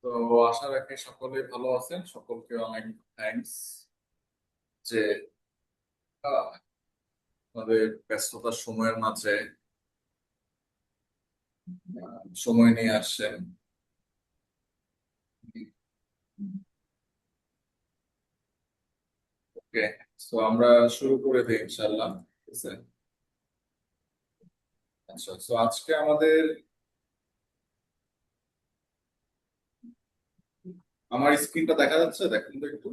তো আশা রাখি সকলে ভালো আছেন। সকলকে অনেক থ্যাঙ্কস যে আহ, আমাদের ব্যস্ততার সময়ের মাঝে সময় নিয়ে আসছেন। ওকে, তো আমরা শুরু করে দিই ইনশাল্লাহ। ঠিক আছে। আচ্ছা, তো আজকে আমাদের আমার স্ক্রিনটা দেখা যাচ্ছে, দেখুন তো একটু।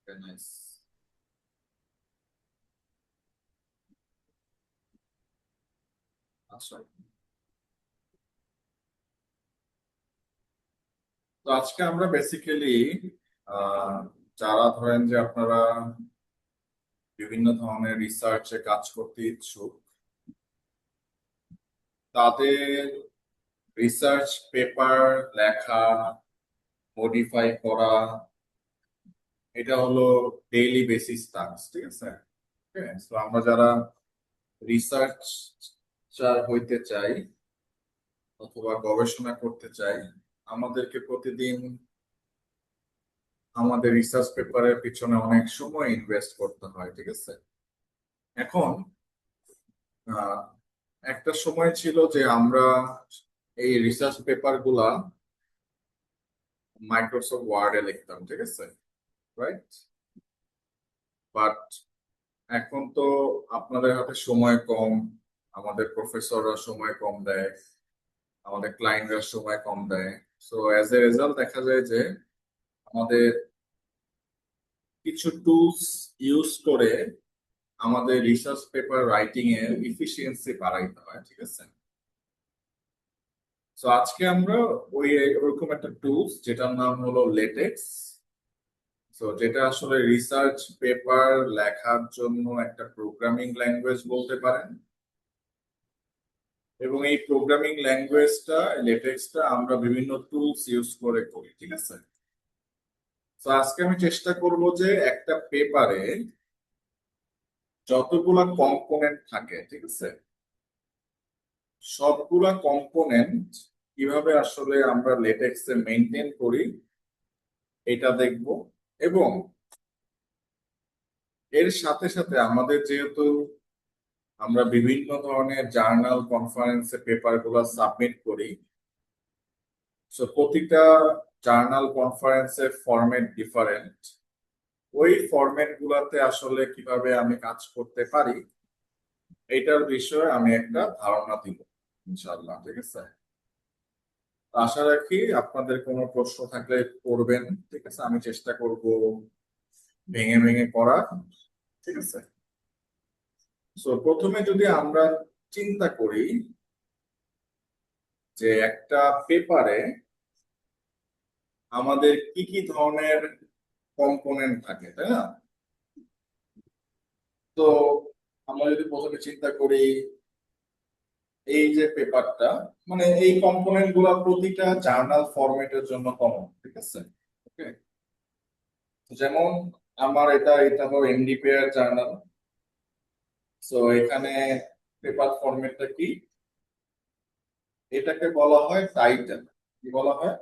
নাইস। আচ্ছা, তো আজকে আমরা বেসিক্যালি যারা ধরেন যে আপনারা বিভিন্ন ধরনের রিসার্চে কাজ করতে ইচ্ছুক, তাদের রিসার্চ পেপার লেখা, মডিফাই করা, এটা হলো ডেইলি বেসিস টাস্ক। ঠিক আছে। তো আমরা যারা রিসার্চার হইতে চাই অথবা গবেষণা করতে চাই, আমাদেরকে প্রতিদিন আমাদের রিসার্চ পেপারের পিছনে অনেক সময় ইনভেস্ট করতে হয়। ঠিক আছে। এখন আহ, একটা সময় ছিল যে আমরা এই রিসার্চ পেপার গুলা মাইক্রোসফট ওয়ার্ডে লিখতাম। ঠিক আছে, রাইট? বাট এখন তো আপনাদের হাতে সময় কম, আমাদের প্রফেসররা সময় কম দেয়, আমাদের ক্লায়েন্টরা সময় কম দেয়। সো অ্যাজ এ রেজাল্ট দেখা যায় যে আমাদের কিছু টুলস ইউজ করে আমাদের রিসার্চ পেপার রাইটিং এর ইফিসিয়েন্সি বাড়াইতে হয়। ঠিক আছে। তো আজকে আমরা ওরকম একটা টুলস যেটার নাম হলো লেটেক্স। তো যেটা আসলে রিসার্চ পেপার লেখার জন্য একটা প্রোগ্রামিং ল্যাঙ্গুয়েজ বলতে পারেন। এবং এই প্রোগ্রামিং ল্যাঙ্গুয়েজটা, লেটেক্সটা আমরা বিভিন্ন টুলস ইউজ করে করি। ঠিক আছে। তো আজকে আমি চেষ্টা করব যে একটা পেপারে যতগুলা কম্পোনেন্ট থাকে, ঠিক আছে, সবগুলা কম্পোনেন্ট কিভাবে আসলে আমরা লেটেক্সে মেনটেন করি এটা দেখব। এবং এর সাথে সাথে আমাদের যেহেতু আমরা বিভিন্ন ধরনের জার্নাল কনফারেন্সে পেপার গুলা সাবমিট করি, সো প্রতিটা জার্নাল কনফারেন্সের ফরম্যাট ডিফারেন্ট। ওই ফরম্যাট গুলাতে আসলে কিভাবে আমি কাজ করতে পারি এইটার বিষয়ে আমি একটা ধারণা দিব ইনশাআল্লাহ। ঠিক আছে। আশা রাখি আপনাদের কোনো প্রশ্ন থাকলে করবেন। ঠিক আছে, আমি চেষ্টা করব ভেঙে ভেঙে করার। ঠিক আছে। তো প্রথমে যদি আমরা চিন্তা করি যে একটা পেপারে আমাদের কি কি ধরনের কম্পোনেন্ট থাকে, তাই না? তো আমরা যদি প্রথমে চিন্তা করি এই যে পেপারটা, মানে এই কম্পোনেন্ট গুলা প্রতিটা জার্নাল ফরম্যাটের জন্য কমন। ঠিক আছে। ওকে, যেমন আমার এটা এটা হলো এনডিপিআর জার্নাল। সো এখানে পেপার ফরম্যাটটা কি? এটাকে বলা হয় টাইটেল। কি বলা হয়?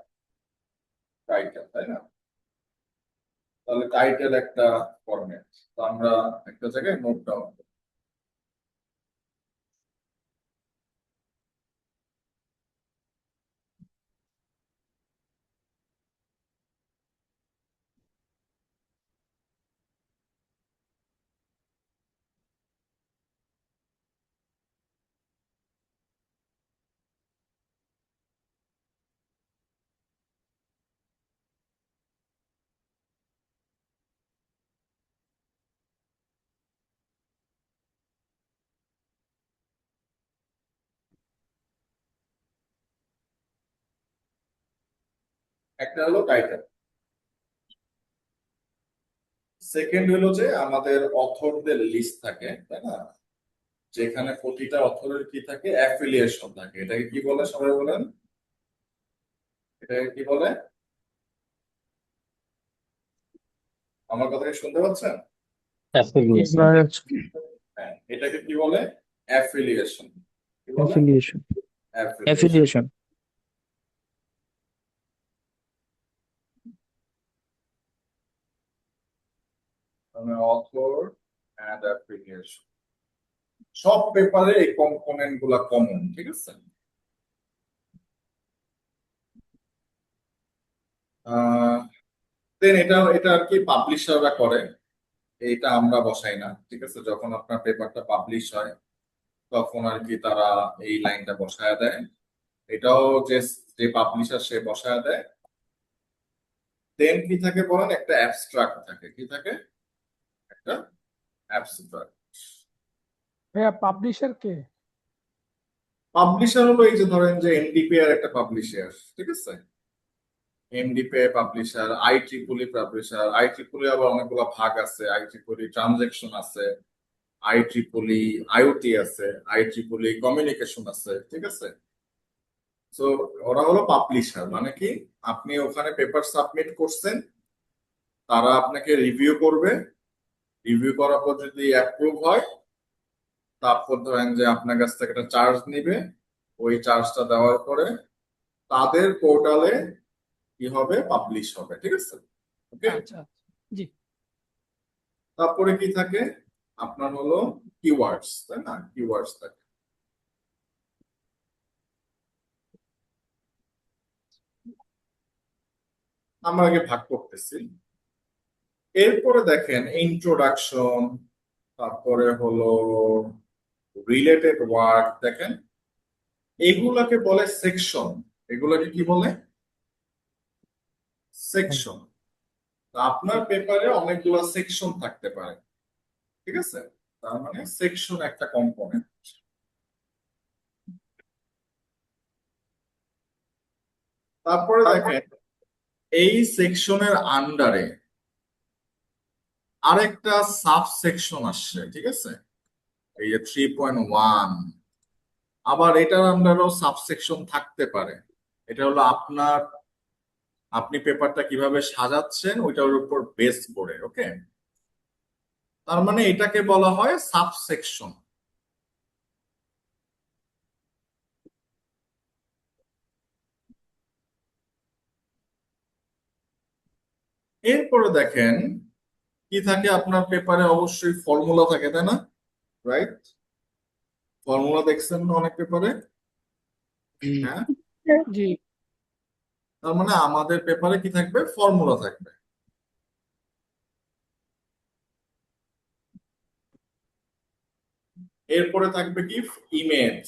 টাইটেল, তাই না? তাহলে টাইটেল একটা ফরম্যাট। তো আমরা একটা জায়গায় নোট ডাউন। একটা হলো টাইটেল। সেকেন্ড হলো যে আমাদের অথরদের লিস্ট থাকে, তাই না? যেখানে প্রতিটা অথরের কি থাকে, অ্যাফিলিয়েশন থাকে। এটাকে কি বলে সবাই বলেন? এটাকে কি বলে? আমার কথা কি শুনতে পাচ্ছেন? অ্যাফিলিয়েশন। হ্যাঁ, এটাকে কি বলে? অ্যাফিলিয়েশন। কি বলে? অ্যাফিলিয়েশন। অ্যাফিলিয়েশন। অ্যাফিলিয়েশন। মানে অথর অ্যান্ড অ্যাফিলিয়েশন, সব পেপারে এই কম্পোনেন্ট গুলা কমন, ঠিক আছে? দেন এটা এটা আর কি পাবলিশাররা করে, এটা আমরা বসাই না, ঠিক আছে? যখন আপনার পেপারটা পাবলিশ হয় তখন আর কি তারা এই লাইনটা বসায় দেয়। এটাও যে যে পাবলিশার সে বসায় দেয়। দেন কি থাকে বলেন? একটা অ্যাবস্ট্রাক্ট থাকে। কি থাকে? একটা অ্যাবস্ট্রাক্ট। ভাইয়া পাবলিশার কে? পাবলিশার হলো এই যে ধরেন যে এনডিপি এর একটা পাবলিশার, ঠিক আছে? MDP publisher, আইট্রিপলি publisher. আইট্রিপলি আবার অনেকগুলো ভাগ আছে, আইট্রিপলি ট্রানজেকশন আছে, আইট্রিপলি আইওটি আছে, আইট্রিপলি কমিউনিকেশন আছে, ঠিক আছে? তো ওরা হলো পাবলিশার, মানে কি আপনি ওখানে পেপার সাবমিট করছেন, তারা আপনাকে রিভিউ করবে, রিভিউ করার পর যদি অ্যাপ্রুভ হয় তারপর ধরেন যে আপনার কাছ থেকে একটা চার্জ নিবে। ওই চার্জটা দেওয়ার পরে তাদের পোর্টালে কি হবে? পাবলিশ হবে, ঠিক আছে? ওকে। আচ্ছা আচ্ছা। জি। তারপরে কি থাকে? আপনার হলো কিওয়ার্ডস, তাই না? কিওয়ার্ডস থাকে। আমরা আগে ভাগ করতেছি। এরপরে দেখেন ইন্ট্রোডাকশন, তারপরে হলো রিলেটেড ওয়ার্ড, দেখেন এগুলাকে বলে সেকশন। এগুলাকে কি বলে? সেকশন। আপনার পেপারে অনেকগুলো সেকশন থাকতে পারে, ঠিক আছে? তার মানে সেকশন একটা কম্পোনেন্ট। তারপরে দেখেন এই সেকশনের আন্ডারে আরেকটা সাব সেকশন আসছে, ঠিক আছে? এই যে 3.1, আবার এটার আন্ডারেও সাবসেকশন থাকতে পারে। এটা হলো আপনার, আপনি পেপারটা কিভাবে সাজাচ্ছেন ওইটার উপর বেস করে, ওকে? তার মানে এটাকে বলা হয় সাবসেকশন। এরপরে দেখেন কি থাকে আপনার পেপারে? অবশ্যই ফর্মুলা থাকে, তাই না? রাইট? ফর্মুলা দেখছেন না অনেক পেপারে? হ্যাঁ। জি। তার মানে আমাদের পেপারে কি থাকবে? ফর্মুলা থাকবে। এরপরে থাকবে কি? ইমেজ।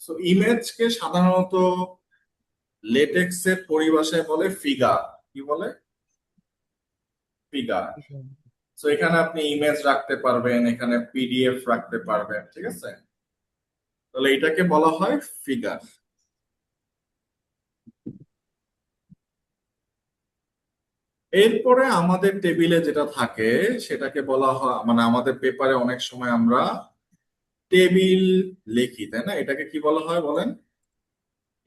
সো ইমেজকে সাধারণত লেটেক্সের পরিভাষায় বলে ফিগার। কি বলে? ফিগার। তো এখানে আপনি ইমেজ রাখতে পারবেন, এখানে পিডিএফ রাখতে পারবেন, ঠিক আছে? তাহলে এটাকে বলা হয় ফিগার। এরপরে আমাদের টেবিলে যেটা থাকে সেটাকে বলা হয়, মানে আমাদের পেপারে অনেক সময় আমরা টেবিল লিখি, তাই না? এটাকে কি বলা হয় বলেন?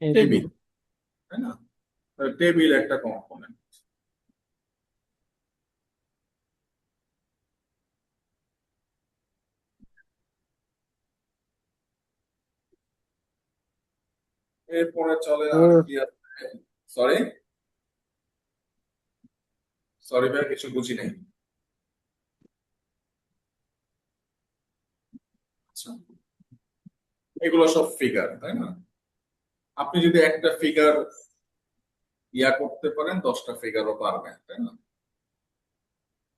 টেবিল। টেবিল, তাই না? টেবিল একটা কম্পোনেন্ট। এরপরে চলে আর কি আছে? সরি, সরি ভাই, কিছু বুঝি নাই। আচ্ছা, এগুলো সব ফিগার, তাই না? আপনি যদি একটা ফিগার করতে পারেন 10টা ফিগারও পারবেন, তাই না?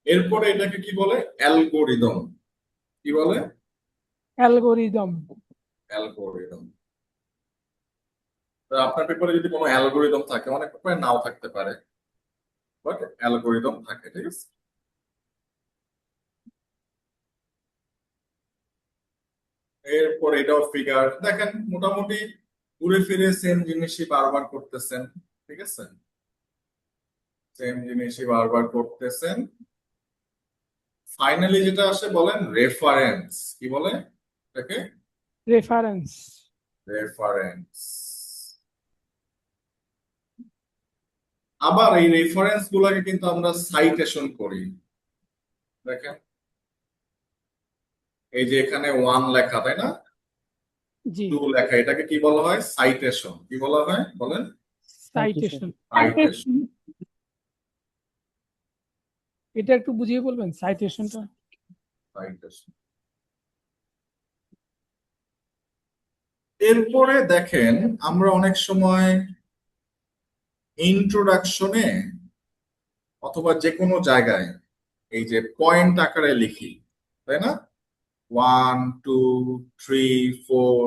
এরপরে এটাকে কি বলে? অ্যালগোরিদম। কি বলে? অ্যালগোরিদম। অ্যালগোরিদম। আপনার পেপারে যদি কোনো অ্যালগোরিদম থাকে, অনেক পেপারে নাও থাকতে পারে, বাট অ্যালগোরিদম থাকে, ঠিক আছে? এরপর এটাও ফিগার। দেখেন মোটামুটি ঘুরে ফিরে সেম জিনিসই বারবার করতেছেন, ঠিক আছে? সেম জিনিসই বারবার করতেছেন। ফাইনালি যেটা আসে বলেন রেফারেন্স। কি বলে এটাকে? রেফারেন্স। রেফারেন্স। আবার এই রেফারেন্স গুলাকে কিন্তু আমরা সাইটেশন করি। দেখেন এই যে এখানে 1 লেখা, তাই না? জি 2 লেখা, এটাকে কি বলা হয়? সাইটেশন। কি বলা হয় বলেন? Citation citation. এটা একটু বুঝিয়ে বলবেন সাইটেশনটা সাইটেশন। এরপরে দেখেন, আমরা অনেক সময় ইন্ট্রোডাকশনে অথবা যে কোনো জায়গায় এই যে পয়েন্ট আকারে লিখি, তাই না? 1 2 3 4,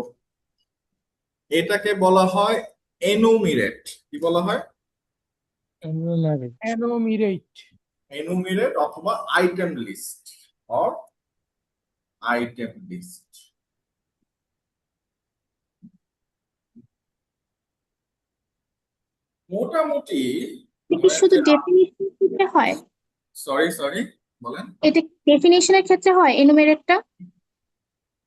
এটাকে বলা হয় এনুমিরেট। কি বলা হয়? এনুমিরেট এনুমিরেট অথবা item list or item list. মোটামুটি এটা কি ধরেন শুধু যে ডেফিনিশন ক্ষেত্রে হয়? সরি বলেন। এটা ডেফিনিশনের ক্ষেত্রে হয় এনুমেরেটটা?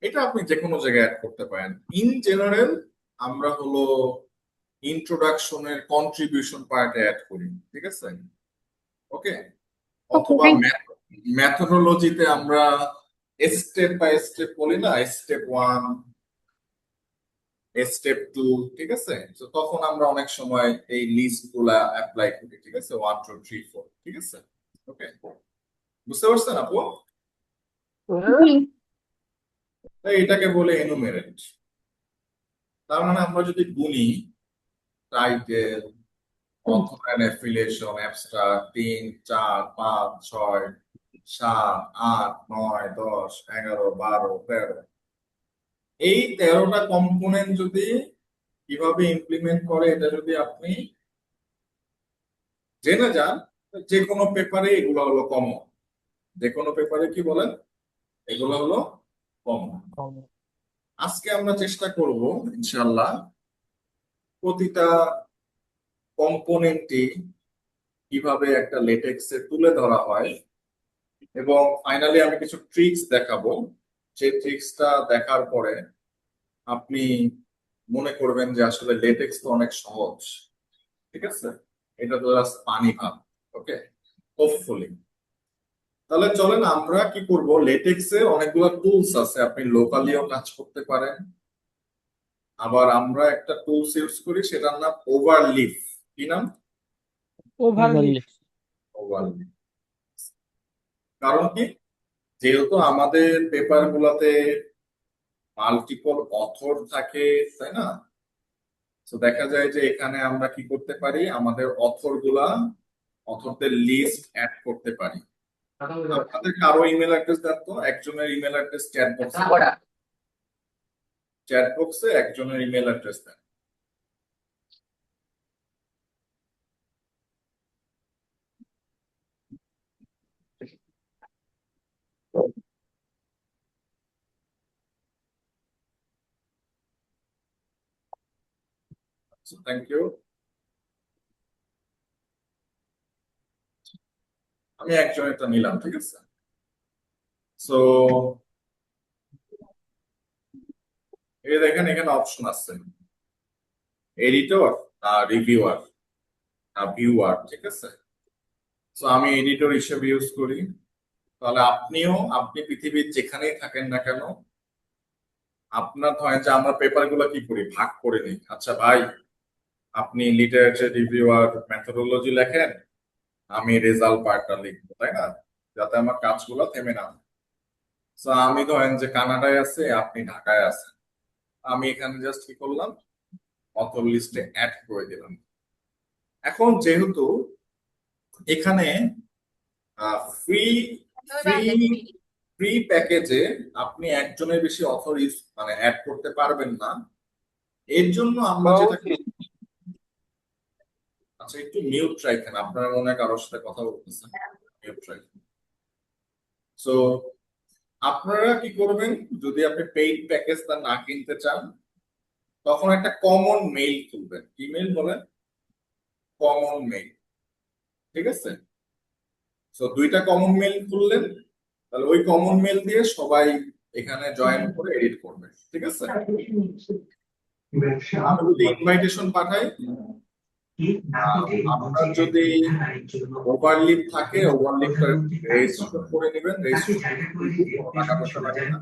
এটা আপনি যে কোনো জায়গায় অ্যাড করতে পারেন। ইন জেনারেল আমরা হলো ইন্ট্রোডাকশনের কন্ট্রিবিউশন পার্টে অ্যাড করি, ঠিক আছে? ওকে। ওকে, অথবা থ্যাংক ম্যাথোডোলজিতে আমরা স্টেপ বাই স্টেপ বলি না, স্টেপ 1 স্টেপ 2, ঠিক আছে? তো তখন আমরা অনেক সময় এই লিস্ট গুলা অ্যাপ্লাই করি, ঠিক আছে? 1 2 3 4, ঠিক আছে? ওকে, বুঝতে পারছেন আপু? জি। তাই এটাকে বলে এনুমেরেট। তার মানে আমরা যদি গুনি, title, author and affiliation, abstract, 3 4 5 6 7 8 9 10 11 12 13, এই 13টা কম্পোনেন্ট যদি কিভাবে ইমপ্লিমেন্ট করে এটা যদি আপনি জেনে যান, যে কোনো পেপারে এগুলো হলো কমন। যে কোনো পেপারে কি বলেন, এগুলো হলো কমন। আজকে আমরা চেষ্টা করব ইনশাআল্লাহ প্রতিটা কম্পোনেন্টই কিভাবে একটা লেটেক্সে তুলে ধরা হয়, এবং ফাইনালি আমি কিছু ট্রিক্স দেখাবো। যে ট্রিক্সটা দেখার পরে আপনি মনে করবেন যে আসলে লেটেক্স তো অনেক সহজ, ঠিক আছে? এটা তো জাস্ট পানি ভাব। ওকে, হোপফুলি। তাহলে চলেন আমরা কি করব, লেটেক্সে অনেকগুলো টুলস আছে, আপনি লোকালিও কাজ করতে পারেন। আবার আমরা একটা টুলস ইউজ করি, সেটার নাম ওভারলিফ। কি নাম? ওভারলিফ ওভারলিফ। কারণ কি, যেহেতু আমাদের পেপার গুলাতে মাল্টিপল অথর থাকে, তাই না? তো দেখা যায় যে এখানে আমরা কি করতে পারি, আমাদের অথরদের লিস্ট অ্যাড করতে পারি। আপনাদের কারো ইমেল অ্যাড্রেস দেন তো, একজনের ইমেল অ্যাড্রেস চ্যাট বক্সে একজনের ইমেল অ্যাড্রেস দেন। Thank you. আমি একজনেরটা নিলাম, ঠিক আছে? সো এই দেখেন এখানে অপশন আছে, এডিটর, রিভিউয়ার, ভিউয়ার, ঠিক আছে? তো আমি এডিটর হিসেবে ইউজ করি। তাহলে আপনি পৃথিবীর যেখানেই থাকেন না কেন, আপনার ধরেন যে আমরা পেপার গুলো কি করি, ভাগ করে নিই। আচ্ছা ভাই, আপনি লিটারেচার রিভিউ আর মেথোডোলজি লেখেন, আমি রেজাল্ট পার্টটা লিখবো, তাই না? যাতে আমার কাজগুলো থেমে না যায়। তো আমি ধরেন যে কানাডায় আছে, আপনি ঢাকায় আছেন, আমি এখানে জাস্ট কি করলাম, অথর লিস্টে অ্যাড করে দিলাম। এখন যেহেতু এখানে ফ্রি ফ্রি ফ্রি প্যাকেজে আপনি একজনের বেশি অথর মানে অ্যাড করতে পারবেন না, এর জন্য আমরা যেটা করি, আচ্ছা একটু মিউট রাখেন, আপনারা মনে হয় কারোর সাথে কথা বলতেছেন, মিউট রাখেন। সো আপনারা কি করবেন, যদি আপনি পেইড প্যাকেজটা না কিনতে চান, তখন একটা কমন মেইল খুলবেন। ইমেল বলেন, কমন মেইল, ঠিক আছে? সো 2টা কমন মেইল খুললেন, তাহলে ওই কমন মেইল দিয়ে সবাই এখানে জয়েন করে এডিট করবে, ঠিক আছে? আমি যদি ইনভাইটেশন পাঠাই, আপনার যদি ওভারলিপ থাকে ওভারলিপটা রেজিস্ট্রেশন করে নেবেন, রেজিস্ট্রেশন কোনো টাকা পয়সা লাগে না।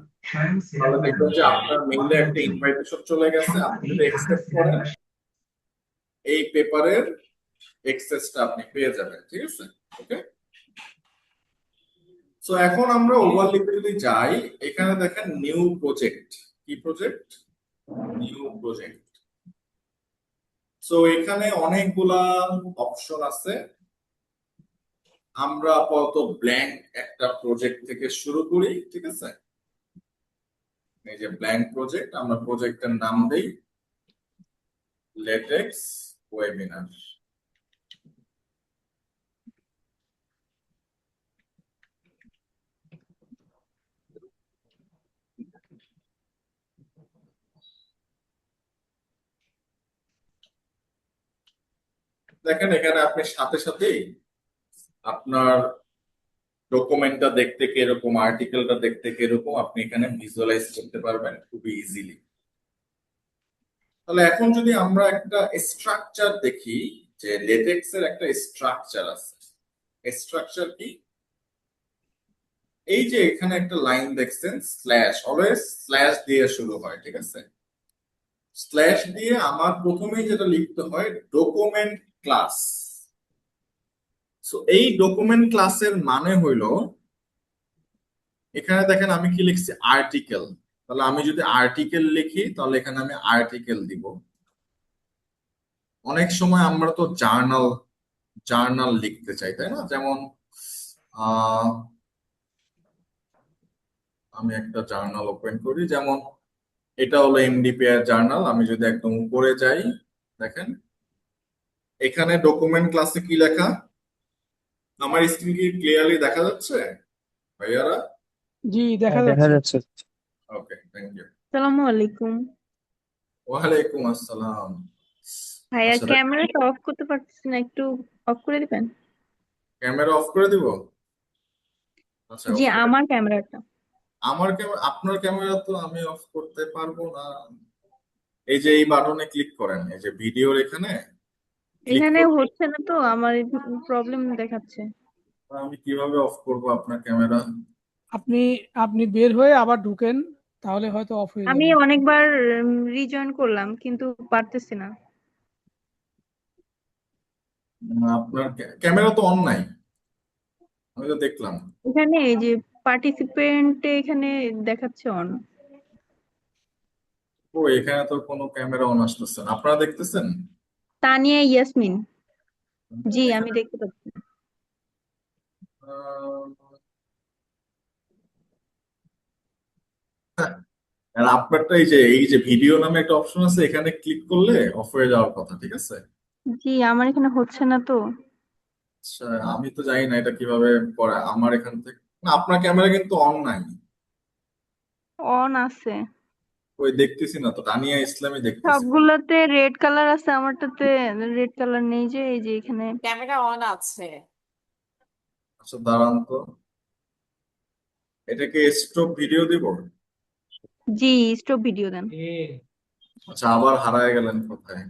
তাহলে দেখবেন যে আপনার মেইলে একটা ইনভাইটেশন চলে গেছে, আপনি যদি অ্যাকসেপ্ট করেন এই পেপারের এক্সেসটা আপনি পেয়ে যাবেন, ঠিক আছে? ওকে, সো এখন আমরা ওভারলিপে যদি যাই, এখানে দেখেন নিউ প্রজেক্ট। কি প্রজেক্ট? New project. সো এখানে অনেকগুলা অপশন আছে। আমরা আপাতত ব্ল্যাঙ্ক একটা প্রজেক্ট থেকে শুরু করি, ঠিক আছে? এই যে ব্ল্যাঙ্ক প্রজেক্ট, আমরা প্রজেক্টের নাম দেই লেটেক্স ওয়েবিনার। দেখেন এখানে আপনি সাথে সাথেই আপনার ডকুমেন্টটা দেখতে কিরকম, আর্টিকেলটা দেখতে কিরকম আপনি এখানে ভিজুয়ালাইজ করতে পারবেন খুবই ইজিলি। তাহলে এখন যদি আমরা একটা স্ট্রাকচার দেখি, যে লেটেক্স এর একটা স্ট্রাকচার আছে। স্ট্রাকচার কি? এই যে এখানে একটা লাইন দেখছেন, স্ল্যাশ, অলওয়েজ স্ল্যাশ দিয়ে শুরু হয়, ঠিক আছে? স্ল্যাশ দিয়ে আমার প্রথমেই যেটা লিখতে হয় ডকুমেন্ট ক্লাস। সো এই ডকুমেন্ট ক্লাসের মানে হইলো, এখানে দেখেন আমি কি লিখছি, আর্টিকেল। তাহলে আমি যদি আর্টিকেল লিখি তাহলে এখানে আমি আর্টিকেল দিব। অনেক সময় আমরা তো জার্নাল জার্নাল লিখতে চাই, তাই না? যেমন আহ আমি একটা জার্নাল ওপেন করি, যেমন এটা হলো এমডিপিআর জার্নাল। আমি যদি একদম উপরে যাই, দেখেন এখানে ডকুমেন্ট ক্লাসে কি লেখা। আমার স্ক্রিন কি ক্লিয়ারলি দেখা যাচ্ছে ভাইয়ারা? জি দেখা দেখা যাচ্ছে। যাচ্ছে। ওকে, থ্যাংক ইউ। আসসালামু আলাইকুম। ওয়ালাইকুম আসসালাম। ভাইয়া আচ্ছা, ক্যামেরাটা অফ করতে পারতেছি না, একটু অফ করে দিবেন? ক্যামেরা অফ করে দিব। আচ্ছা, জি, ওকে। আমার ক্যামেরাটা। আমার ক্যামেরা, আপনার ক্যামেরা তো আমি অফ করতে পারবো না। এই যে এই বাটনে ক্লিক করেন, এই যে ভিডিওর এখানে ক্লিক এখানে করে হচ্ছে না তো, আমার প্রবলেম দেখাচ্ছে। আমি কিভাবে অফ করব আপনার ক্যামেরা? আপনি আপনি বের হয়ে আবার ঢুকেন, তাহলে হয়তো অফ হয়ে আমি যাবে। অনেকবার রিজয়েন করলাম কিন্তু পারতেছি না। আপনার ক্যামেরা তো অন নাই, আমি তো দেখলাম। এখানে এই যে পার্টিসিপেন্ট এখানে দেখাচ্ছে অন। ও, এখানে তো কোনো ক্যামেরা অন আসতেছে না। আপনারা দেখতেছেন? তানিয়া ইয়াসমিন। জি, আমি এখানে দেখতে পাচ্ছি। আহ, আর আপনারটা এই যে ভিডিও নামে একটা অপশন আছে, এখানে ক্লিক করলে অফ হয়ে যাওয়ার কথা, ঠিক আছে? জি, আমার এখানে হচ্ছে না তো। আচ্ছা, আমি তো জানি না এটা কিভাবে করে। আমার এখান থেকে না, আপনার ক্যামেরা কিন্তু অন নাই। অন আছে। ওই দেখতেছি না তো, তানিয়া ইসলামই দেখতেছি। সবগুলোতে রেড কালার আছে, আমারটাতে রেড কালার নেই। যে এই যে এখানে ক্যামেরা অন আছে। আচ্ছা দাঁড়ান তো, এটাকে স্টপ ভিডিও দিব। জি, স্টপ ভিডিও দেন। আচ্ছা, আবার হারায় গেলেন কোথায়?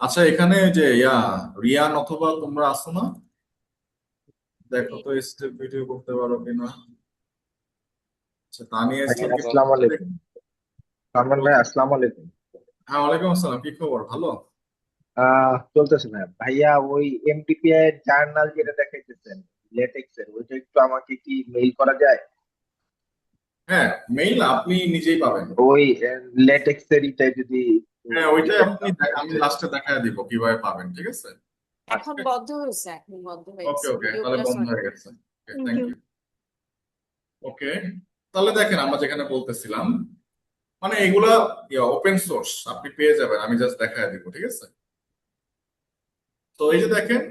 আচ্ছা, এখানে ওই যে রিয়ান অথবা তোমরা আসো না? দেখো তো স্টপ ভিডিও করতে পারো কিনা। আচ্ছা, তানিয়া ইসলাম কি আসসালামু আলাইকুম। সালমান ভাই, আসসালামু আলাইকুম। হ্যাঁ, ওয়ালাইকুম আসসালাম। কি খবর? ভালো? চলতেছে না ভাইয়া, ওই এমডিপিআই জার্নাল যেটা দেখাইতেছেন লেটেক্স এর, ওইটা একটু আমাকে কি মেইল করা যায়? হ্যাঁ, মেইল আপনি নিজেই পাবেন। ওই লেটেক্স এর ইটা যদি হ্যাঁ, ওইটাই আপনি আমি লাস্টে দেখায় দিব কিভাবে পাবেন, ঠিক আছে? এখন বন্ধ হয়েছে, এখন বন্ধ ওকে হয়েছে ওকে, ভিডিও তাহলে ক্লাস বন্ধ হয়ে গেছে। Thank thank you. You. Okay, তাহলে দেখেন আমরা যেখানে বলতেছিলাম, মানে এগুলা ওপেন সোর্স, আপনি পেয়ে যাবেন। আমি জাস্ট দেখায় দিব, ঠিক আছে? তো এই যে দেখেন,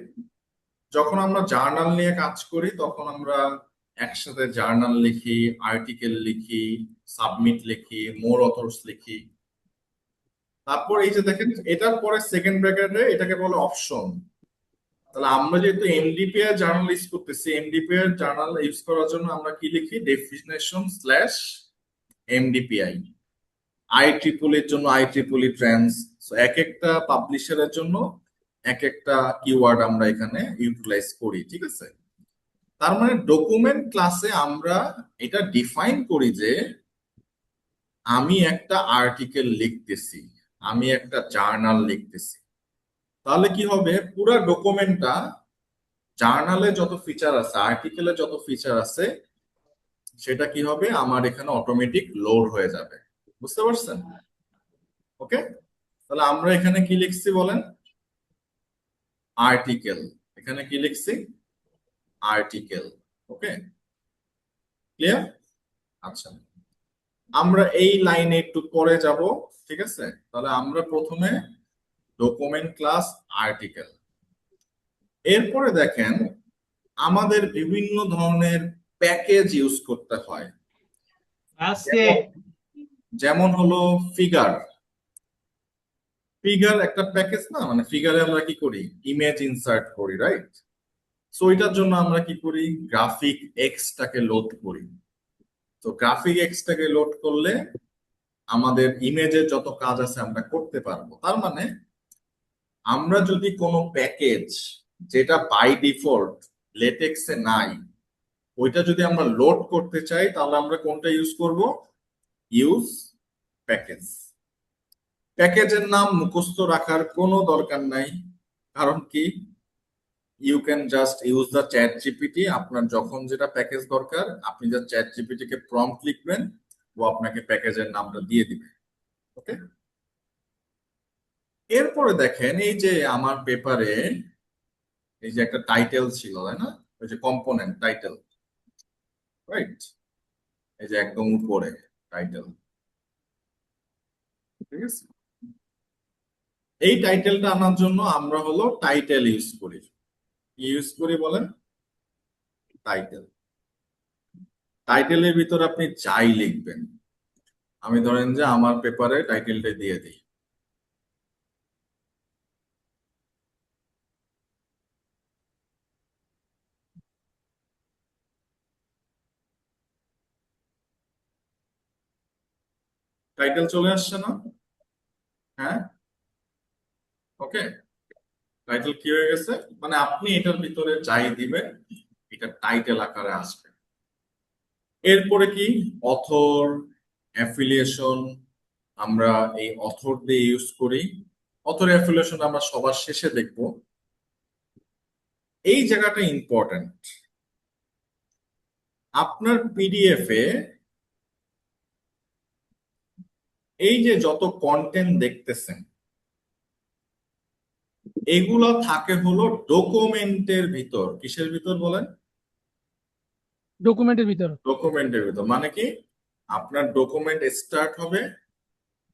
যখন আমরা জার্নাল নিয়ে কাজ করি তখন আমরা একসাথে জার্নাল লিখি, আর্টিকেল লিখি, সাবমিট লিখি, মোর অথর্স লিখি। তারপর এই যে দেখেন, এটার পরে সেকেন্ড ব্র্যাকেটে এটাকে বলে অপশন। তাহলে আমরা যেহেতু এমডিপিআই জার্নাল ইউজ করতেছি, এমডিপিআই জার্নাল ইউজ করার জন্য আমরা কি লিখি? Definition slash এমডিপিআই। IEEE এর জন্য IEEE ট্রেন্ডস। এক একটা পাবলিশারের জন্য এক একটা কিওয়ার্ড আমরা এখানে ইউটিলাইজ করি, ঠিক আছে? তার মানে ডকুমেন্ট ক্লাসে আমরা এটা ডিফাইন করি যে আমি একটা আর্টিকেল লিখতেছি, আমি একটা জার্নাল লিখতেছি। তাহলে কি হবে? পুরা ডকুমেন্টটা, জার্নালে যত ফিচার আছে, আর্টিকেলে যত ফিচার আছে, সেটা কি হবে? আমার এখানে অটোমেটিক লোড হয়ে যাবে। বুঝতে পারছেন? ওকে, তাহলে আমরা এখানে কি লিখছি বলেন? আর্টিকেল। এখানে কি লিখছি? আর্টিকেল। ওকে, ক্লিয়ার? আচ্ছা, আমরা এই লাইনে একটু পরে যাব, ঠিক আছে? তাহলে আমরা প্রথমে ডকুমেন্ট ক্লাস আর্টিকেল। এরপরে দেখেন আমাদের বিভিন্ন ধরনের প্যাকেজ ইউজ করতে হয়। যেমন হলো ফিগার। ফিগার একটা প্যাকেজ না? মানে ফিগারে আমরা কি করি? ইমেজ ইনসার্ট করি, রাইট? সো এটার জন্য আমরা কি করি? গ্রাফিক এক্সটাকে লোড করি। তো গ্রাফিক এক্সটাকে লোড করলে আমাদের ইমেজের যত কাজ আছে আমরা করতে পারবো। তার মানে আমরা যদি কোনো প্যাকেজ যেটা বাই ডিফল্ট লেটেক্সে নাই, ওইটা যদি আমরা লোড করতে চাই, তাহলে আমরা কোনটা ইউজ করব? Use package. প্যাকেজের নাম মুখস্থ রাখার কোনো দরকার নাই, কারণ কি? You can just use the chat GPT. আপনার যখন যেটা প্যাকেজ দরকার, আপনি জাস্ট চ্যাট জিপিটি কে প্রম্পট লিখবেন, ও আপনাকে প্যাকেজের নামটা দিয়ে দিবে। ওকে, এরপরে দেখেন এই যে আমার পেপারে এই যে একটা টাইটেল ছিল, তাই না? ওই যে কম্পোনেন্ট টাইটেল, রাইট? এই যে একদম উপরে টাইটেল, ঠিক আছে? এই টাইটেলটা আনার জন্য আমরা হলো টাইটেল ইউজ করি। ইউজ করি বলেন? টাইটেল। টাইটেলের ভিতর আপনি যাই লিখবেন, আমি ধরেন যে আমার পেপারে টাইটেলটা দিয়ে দিই। টাইটেল চলে আসছে না? হ্যাঁ, ওকে, টাইটেল কি হয়ে গেছে? মানে আপনি এটার ভিতরে যাই দিবেন, এটা টাইটেল আকারে আসবে। এরপরে কি? Author, affiliation. আমরা এই অথর দিয়ে ইউজ করি। অথর অ্যাফিলিয়েশন আমরা সবার শেষে দেখব। এই জায়গাটা ইম্পর্টেন্ট। আপনার পিডিএফ এ এই যে যত কন্টেন্ট দেখতেছেন, এগুলো থাকে হলো ডকুমেন্টের ভিতর। কিসের ভিতর বলেন? ডকুমেন্টের ভিতর। ডকুমেন্টের ভিতর। মানে কি? আপনার ডকুমেন্ট স্টার্ট হবে,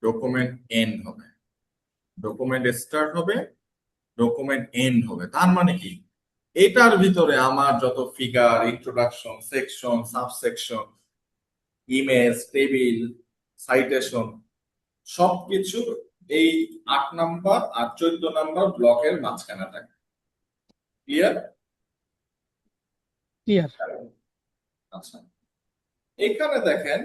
ডকুমেন্ট এন্ড হবে, ডকুমেন্ট স্টার্ট হবে, ডকুমেন্ট এন্ড হবে। তার মানে কি? এটার ভিতরে আমার যত figure, introduction, section, subsection, image, table, citation, সবকিছু এই 8 নাম্বার আর 14 নাম্বার ব্লকের মাঝখানে থাকে। ক্লিয়ার? ক্লিয়ার। আচ্ছা, এখানে দেখেন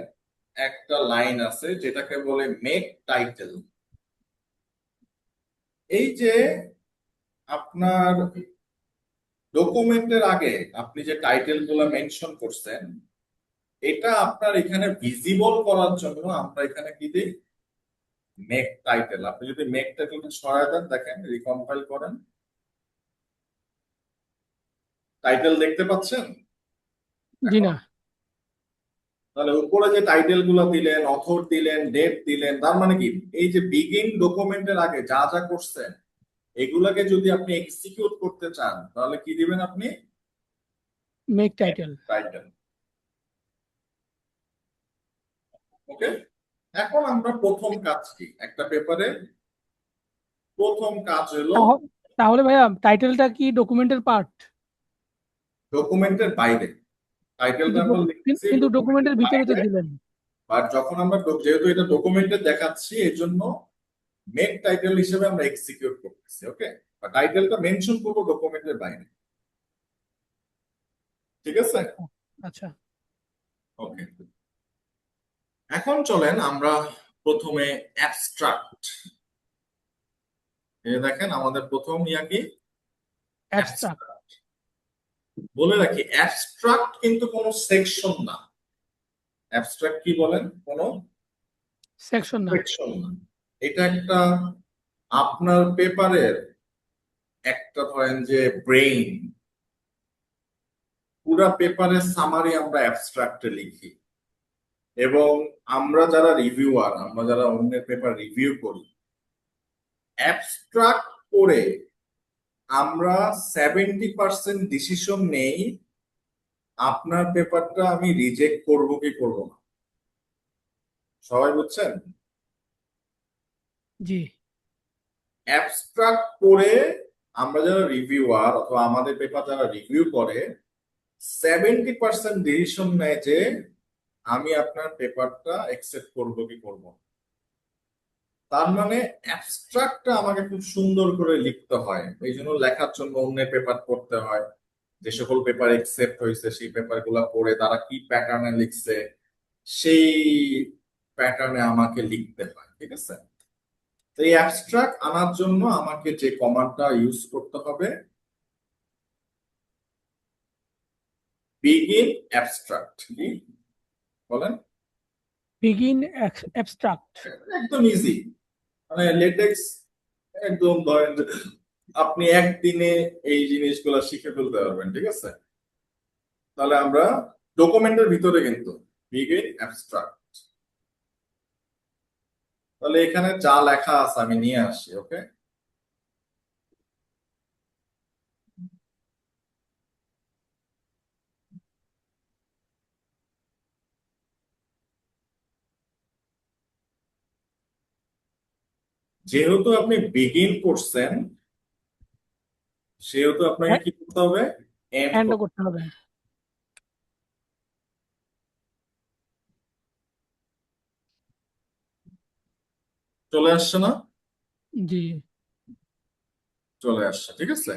একটা লাইন আছে যেটাকে বলে মেক টাইটেল। এই যে আপনার ডকুমেন্টের আগে আপনি যে টাইটেল গুলো মেনশন করছেন, এটা আপনার এখানে ভিজিবল করার জন্য আমরা এখানে কি দিই? Make title. আপনি যদি মেক টাইটেলটা সরায় দেন, দেখেন, রিকম্পাইল করেন, টাইটেল দেখতে পাচ্ছেন? জি না। তাহলে উপরে যে টাইটেল গুলো দিলেন, অথর দিলেন, ডেট দিলেন, তার মানে কি? এই যে বিগিন ডকুমেন্টের আগে যা যা করছেন, এগুলাকে যদি আপনি এক্সিকিউট করতে চান, তাহলে কি দিবেন আপনি? Make title. টাইটেল। ওকে, এখন আমরা প্রথম কাজ কি? একটা পেপারে প্রথম কাজ হলো তাহলে ভাইয়া টাইটেলটা কি ডকুমেন্টের পার্ট? ডকুমেন্টের বাইরে। টাইটেলটা আমরা লিখতেছি কিন্তু ডকুমেন্টের ভিতরে তো বাইরে। দিলেন। আর যখন আমরা যেহেতু এটা ডকুমেন্টে দেখাচ্ছি, এর জন্য মেন টাইটেল হিসেবে আমরা এক্সিকিউট করতেছি, ওকে? বা টাইটেলটা মেনশন করবো ডকুমেন্টের বাইরে, ঠিক আছে? আচ্ছা, ওকে, এখন চলেন আমরা প্রথমে অ্যাবস্ট্রাক্ট। এই দেখেন আমাদের প্রথম ইয়া কি, অ্যাবস্ট্রাক্ট। অ্যাবস্ট্রাক্ট। বলে রাখি অ্যাবস্ট্রাক্ট কিন্তু কোনো সেকশন না। অ্যাবস্ট্রাক্ট কি বলেন? কোনো সেকশন না। সেকশন না। এটা একটা আপনার পেপারের একটা ধরেন যে ব্রেইন, পুরা পেপারের সামারি আমরা অ্যাবস্ট্রাক্টে লিখি, এবং আমরা যারা রিভিউয়ার, আমরা যারা অন্যের পেপার রিভিউ করি, অ্যাবস্ট্রাক্ট করে আমরা 70% ডিসিশন নেই আপনার পেপারটা আমি রিজেক্ট করব কি করব না। সবাই বুঝছেন? জি, অ্যাবস্ট্রাক্ট করে আমরা যারা রিভিউয়ার অথবা আমাদের পেপার যারা রিভিউ করে 70% ডিসিশন নেয় যে আমি আপনার পেপারটা অ্যাকসেপ্ট করব কি করব না। তার মানে অ্যাবস্ট্রাক্টটা আমাকে খুব সুন্দর করে লিখতে হয়, এই জন্য লেখার জন্য অন্যের পেপার পড়তে হয়, যে সকল পেপার অ্যাকসেপ্ট হয়েছে সেই পেপার গুলা পড়ে তারা কি প্যাটার্নে লিখছে সেই প্যাটার্নে আমাকে লিখতে হয়, ঠিক আছে? তো এই অ্যাবস্ট্রাক্ট আনার জন্য আমাকে যে কমান্ডটা ইউজ করতে হবে, বিগিন অ্যাবস্ট্রাক্ট। কি বলেন? Begin abstract. একদম ইজি, মানে লেটেক্স একদম ধরেন যে আপনি একদিনে এই জিনিসগুলো শিখে ফেলতে পারবেন, ঠিক আছে? তাহলে আমরা ডকুমেন্টের ভিতরে কিন্তু বিগিন অ্যাবস্ট্রাক্ট, তাহলে এখানে যা লেখা আছে আমি নিয়ে আসি, ওকে? যেহেতু আপনি বিগিন করছেন সেহেতু আপনাকে কি করতে হবে? এন্ড এন্ডও করতে হবে। চলে আসছে না? জি, চলে আসছে, ঠিক আছে।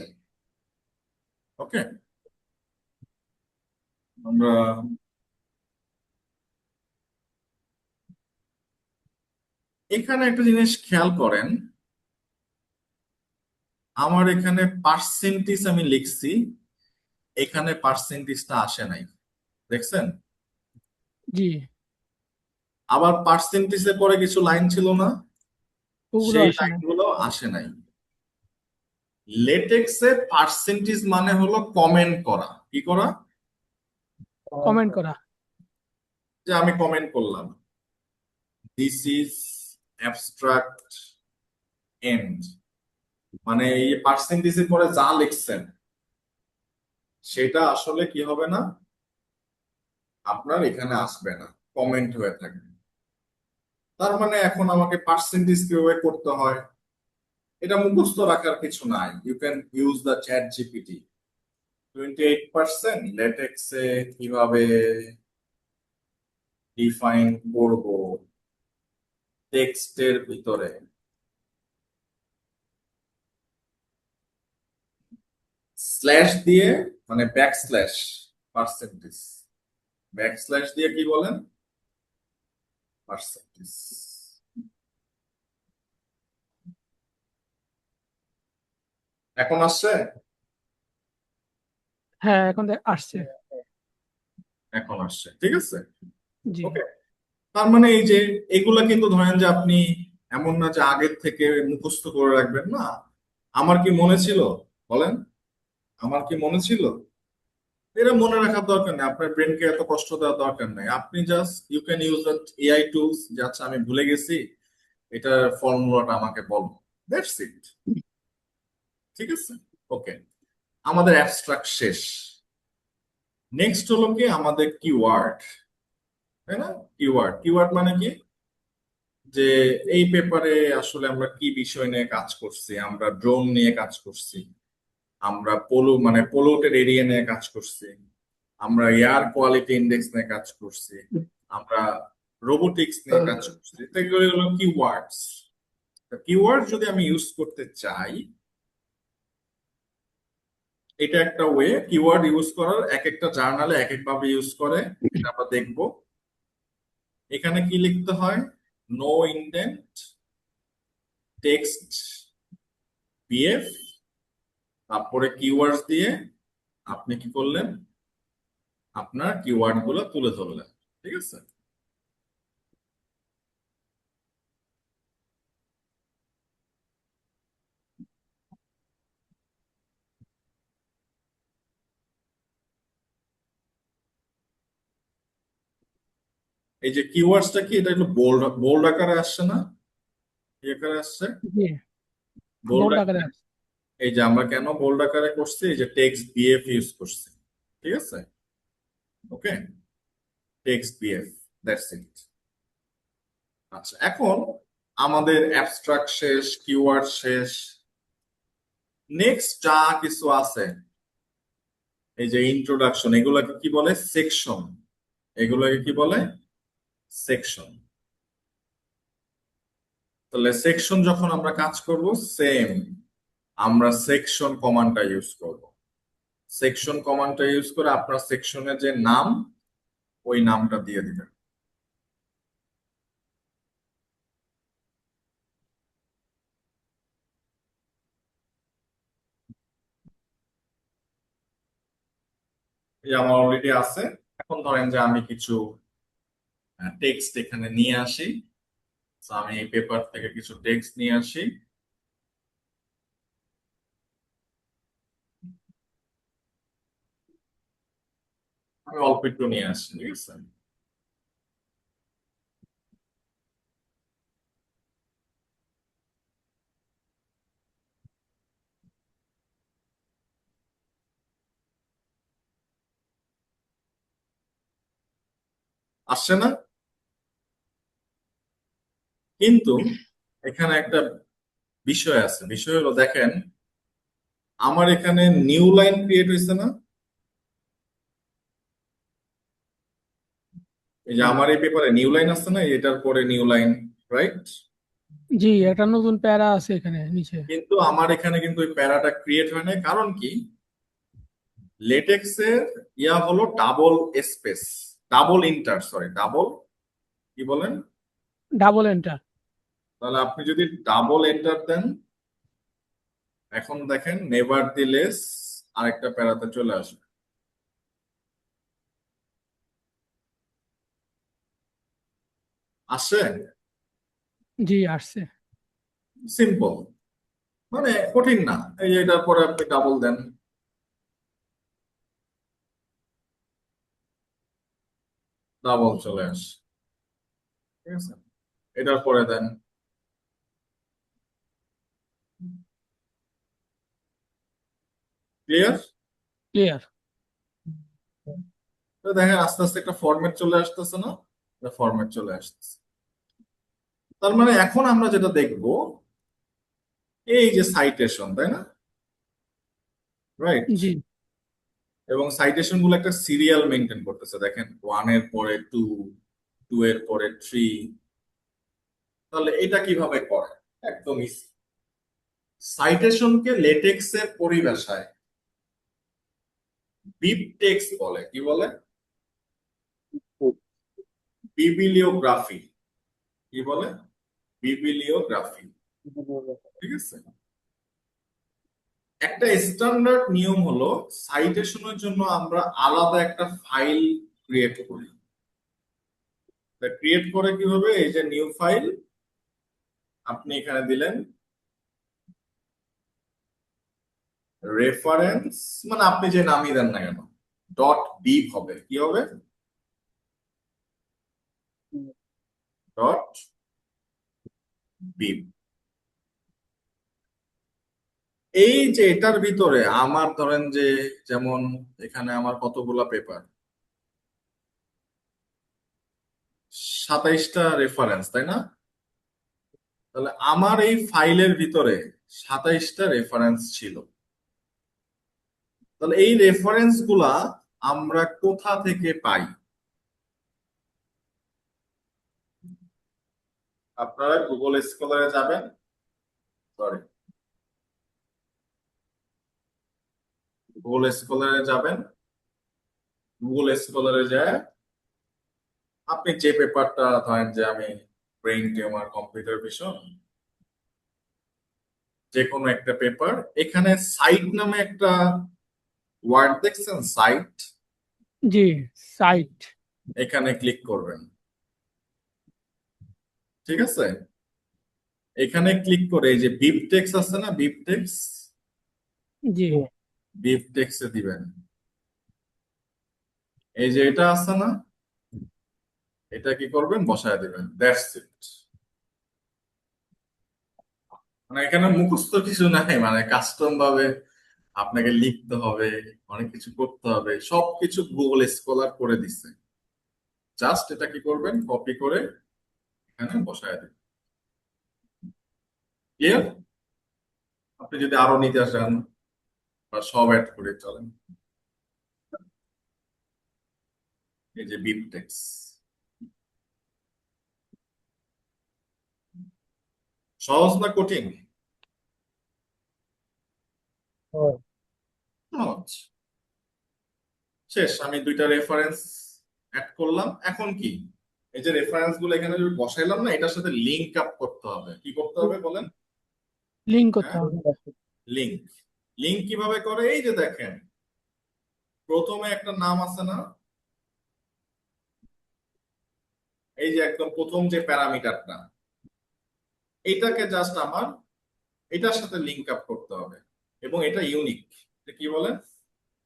ওকে, আমরা এখানে একটা জিনিস খেয়াল করেন, আমার এখানে পার্সেন্টেজ আমি লিখছি, এখানে পার্সেন্টেজটা আসে নাই, দেখছেন? জি, আবার পার্সেন্টেজের পরে কিছু লাইন ছিল না, ওগুলো সেই আসে না। লাইনগুলো আসে নাই। লেটেক্সে পার্সেন্টেজ মানে হলো কমেন্ট করা। কি করা? কমেন্ট করা। যে আমি কমেন্ট করলাম দিস ইজ অ্যাবস্ট্রাক্ট এন্ড, মানে এই পার্সেন্টেজের পরে যা লিখছেন সেটা আসলে কি হবে না, আপনার এখানে আসবে না, কমেন্ট হয়ে থাকবে। তার মানে এখন আমাকে পার্সেন্টেজ কিভাবে করতে হয় এটা মুখস্থ রাখার কিছু নাই, you can use the chat GPT. 28% লেটেক্সে কিভাবে ডিফাইন করব টেক্সটের ভিতরে, স্ল্যাশ দিয়ে, মানে ব্যাকস্ল্যাশ পার্সেন্টেজ, ব্যাকস্ল্যাশ দিয়ে কি বলেন? পার্সেন্টেজ। এখন আসছে? হ্যাঁ, এখন আসছে। এখন আসছে, ঠিক আছে। জি, ওকে, তার মানে এই যে এগুলা কিন্তু ধরেন যে আপনি এমন না যে আগের থেকে মুখস্থ করে রাখবেন, না। আমার কি মনে ছিল বলেন? আমার কি মনে ছিল? এটা মনে রাখার দরকার নেই, আপনার ব্রেনকে এত কষ্ট দেওয়ার দরকার নেই। আপনি just you can use that AI tools, যে আচ্ছা আমি ভুলে গেছি এটার ফর্মুলাটা আমাকে বলো, দ্যাটস ইট, ঠিক আছে। ওকে, আমাদের অ্যাবস্ট্রাক্ট শেষ। নেক্সট হলো কি আমাদের কিওয়ার্ড, তাই না? কিওয়ার্ড, কিওয়ার্ড মানে কি, যে এই পেপারে আসলে আমরা কি বিষয় নিয়ে কাজ করছি, আমরা ড্রোন নিয়ে কাজ করছি, আমরা মানে পলুটেড এরিয়া নিয়ে কাজ করছি, আমরা এয়ার কোয়ালিটি ইন্ডেক্স নিয়ে কাজ করছি, আমরা রোবোটিক্স নিয়ে কাজ করছি, তো এগুলো হলো কিওয়ার্ডস। কিওয়ার্ড যদি আমি ইউজ করতে চাই, এটা একটা ওয়ে কিওয়ার্ড ইউজ করার। এক একটা জার্নালে এক এক ভাবে ইউজ করে, এটা আমরা দেখবো। এখানে কি লিখতে হয়? নো ইনডেন্ট টেক্সট পিএফ, তারপরে কিওয়ার্ডস দিয়ে আপনি কি করলেন? আপনার কিওয়ার্ড গুলো তুলে ধরলেন। ঠিক আছে? এই যে কিওয়ার্ডসটা কি, এটা একটু বোল্ড বোল্ড আকারে আসছে না? এই আকারে আসছে জি বোল্ড বোল্ড আকারে। আকারে আছে। এই যে আমরা কেন বোল্ড আকারে করছি, এই যে টেক্সট বিএফ ইউজ করছি। ঠিক আছে? ওকে, টেক্সট বিএফ, দ্যাটস ইট। আচ্ছা, এখন আমাদের অ্যাবস্ট্রাক্ট শেষ, কিওয়ার্ড শেষ। নেক্সট যা কিছু আছে, এই যে ইন্ট্রোডাকশন, এগুলাকে কি বলে? সেকশন। এগুলোকে কি বলে? সেকশন। তাহলে সেকশন যখন আমরা কাজ করব, সেম আমরা সেকশন কমান্ডটা ইউজ করব। সেকশন কমান্ডটা ইউজ করে আপনার সেকশনের যে নাম, ওই নামটা দিয়ে দিবেন। এই আমার অলরেডি আছে। এখন ধরেন যে আমি কিছু টেক্সট এখানে নিয়ে আসি। So, আমি এই পেপার থেকে কিছু টেক্সট নিয়ে আসি। আমি অল্প একটু নিয়ে আসি। ঠিক আছে? আসছে না? কিন্তু এখানে একটা বিষয় আছে। বিষয় হলো, দেখেন আমার এখানে নিউ লাইন ক্রিয়েট হয়েছে না? এই যে আমার এই পেপারে নিউ লাইন আছে না, এটার পরে নিউ লাইন, রাইট? জি একটা নতুন প্যারা আছে এখানে নিচে। কিন্তু আমার এখানে কিন্তু ওই প্যারাটা ক্রিয়েট হয় না। কারণ কি? লেটেক্সের ইয়া হলো double space, double inter, sorry double, কি বলেন? Double enter. তাহলে আপনি যদি ডাবল এন্টার দেন, এখন দেখেন নেভার দিলেস আরেকটা প্যারাতে চলে আসবে। আসে? জি আসছে। সিম্পল, মানে কঠিন না। এই যে এটার পরে আপনি ডাবল দেন, ডাবল চলে আসে। ঠিক আছে? এটার পরে দেন, ক্লিয়ার? ক্লিয়ার। তো দেখেন আস্তে আস্তে একটা ফরম্যাট চলে আসতেছে না? ফরম্যাট চলে আসতেছে। তার মানে এখন আমরা যেটা দেখব, এই যে সাইটেশন, তাই না? রাইট? জি এবং সাইটেশন গুলো একটা সিরিয়াল মেনটেন করতেছে। দেখেন 1 এর পরে 2, 2 এর পরে 3। তাহলে এটা কিভাবে করে? একদম ইজি। সাইটেশনকে লেটেক্সের পরিভাষায় বিবটেক্স বলে। কি বলে? বিবিলিওগ্রাফি। কি বলে? বিবিলিওগ্রাফি। ঠিক আছে? একটা স্ট্যান্ডার্ড নিয়ম হলো, সাইটেশনের জন্য আমরা আলাদা একটা ফাইল ক্রিয়েট করি। ক্রিয়েট করে কিভাবে? এই যে নিউ ফাইল আপনি এখানে দিলেন, রেফারেন্স, মানে আপনি যে নামই দেন না কেন, ডট বিব হবে। কি হবে? ডট বিব। এই যে এটার ভিতরে আমার ধরেন যে, যেমন এখানে আমার কতগুলা পেপার, 27টা রেফারেন্স, তাই না? তাহলে আমার এই ফাইলের ভিতরে 27টা রেফারেন্স ছিল। তাহলে এই রেফারেন্স গুলা আমরা কোথা থেকে পাই? আপনারা গুগল স্কলারে যাবেন, সরি, গুগল স্কলারে যাবেন। গুগল স্কলারে যায় আপনি যে পেপারটা ধরেন যে আমি ব্রেইন টিউমার কম্পিউটার ভিশন, যে কোনো একটা পেপার, এখানে সাইট নামে একটা ওয়ার্ড দেখছেন, সাইট, জি, সাইট। এখানে ক্লিক করবেন। ঠিক আছে, এখানে ক্লিক করে এই যে বিবটেক্স আছে না, বিবটেক্স, জি, বিবটেক্সে দিবেন। এই যে এটা আছে না, এটা কি করবেন, বসায় দিবেন। That's it. মানে এখানে মুখস্থ কিছু নাই, মানে কাস্টম ভাবে আপনাকে লিখতে হবে, অনেক কিছু করতে হবে, সবকিছু গুগল স্কলার করে দিচ্ছে। জাস্ট এটা কি করবেন, কপি করে এখানে বসায় দিবেন। ক্লিয়ার? আপনি যদি আরো নিতে চান বা সব অ্যাড করে চলেন, এই যে বিবটেক্স। সহজ না কঠিন? সহজ। শেষ। আমি দুইটা রেফারেন্স অ্যাড করলাম। এখন কি, এই যে রেফারেন্স গুলো এখানে যদি বসাইলাম না, এটার সাথে লিংক আপ করতে হবে। কি করতে হবে বলেন? লিঙ্ক করতে হ্যাঁ, হবে। লিংক। লিংক কিভাবে করে? এই যে দেখেন, প্রথমে একটা নাম আছে না, এই যে একদম প্রথম যে প্যারামিটারটা, এটাকে জাস্ট আমার এটার সাথে লিংক আপ করতে হবে, এবং এটা ইউনিক। এটা কি বলেন?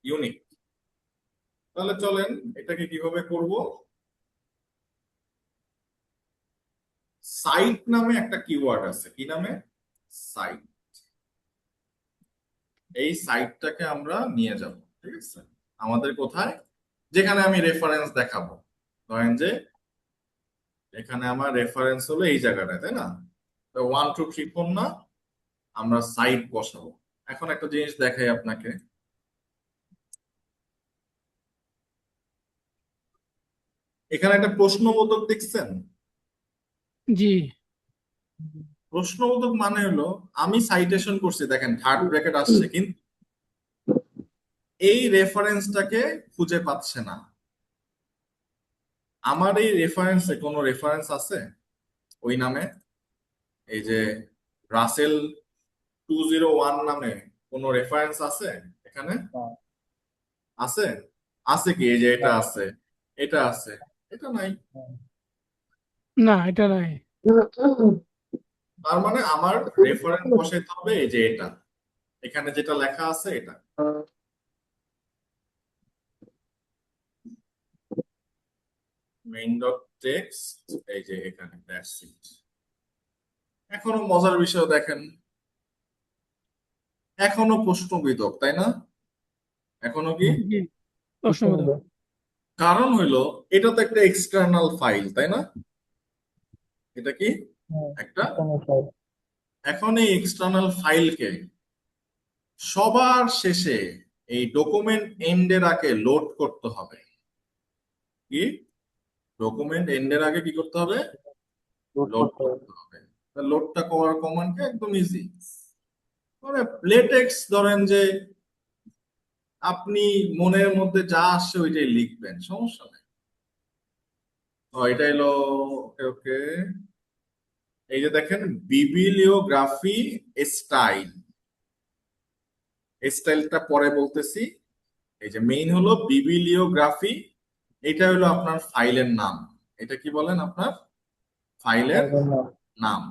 ইউনিক। তাহলে চলেন এটাকে কিভাবে করব। সাইট নামে একটা কিওয়ার্ড আছে। কি নামে? সাইট। এই সাইটটাকে আমরা নিয়ে যাব। ঠিক আছে, আমাদের কোথায়, যেখানে আমি রেফারেন্স দেখাবো। ধরেন যে এখানে আমার রেফারেন্স হলো এই জায়গাটায়, তাই না? 1 2 3 4 না, আমরা সাইট বসাবো। এখন একটা জিনিস দেখাই আপনাকে। এখানে একটা প্রশ্নবোধক দেখছেন? জি, প্রশ্নবোধক মানে হলো আমি সাইটেশন করছি, দেখেন থার্ড ব্র্যাকেট আসছে, কিন্তু এই রেফারেন্সটাকে খুঁজে পাচ্ছে না। আমার এই রেফারেন্সে কোনো রেফারেন্স আছে ওই নামে? এই যে রাসেল 201 নামে কোনো রেফারেন্স আছে এখানে? আছে? আছে কি? এই যে এটা আছে, এটা আছে, এটা নাই। না এটা নাই। তার মানে আমার রেফারেন্স বসাইতে হবে এই যে এটা, এখানে যেটা লেখা আছে এটা। মেইন ডট টেক্সট, এই যে এখানে, দ্যাটস ইট। এখনো মজার বিষয় দেখেন, এখনো প্রশ্নবিদ্ধক, তাই না? এখনো কি? জি, প্রশ্নবোধক। কারণ হইলো এটা তো একটা এক্সটার্নাল ফাইল, তাই না? এটা কি একটা, এখন এই এক্সটার্নাল ফাইলকে সবার শেষে এই ডকুমেন্ট এন্ডের আগে লোড করতে হবে। কি? ডকুমেন্ট এন্ডের আগে কি করতে হবে? লোড করতে হবে। লোডটা করার কমান্ড একদম ইজি। মানে লেটেক্স ধরেন যে আপনি মনের মধ্যে যা আসছে ওইটাই লিখবেন, সমস্যা নেই। এটা এলো, ওকে ওকে। এই যে দেখেন, বিবিলিওগ্রাফি স্টাইল, স্টাইলটা পরে বলতেছি। এই যে মেইন হলো বিবিলিওগ্রাফি, এটা হলো আপনার ফাইলের নাম। এটা কি বলেন, আপনার ফাইলের নাম।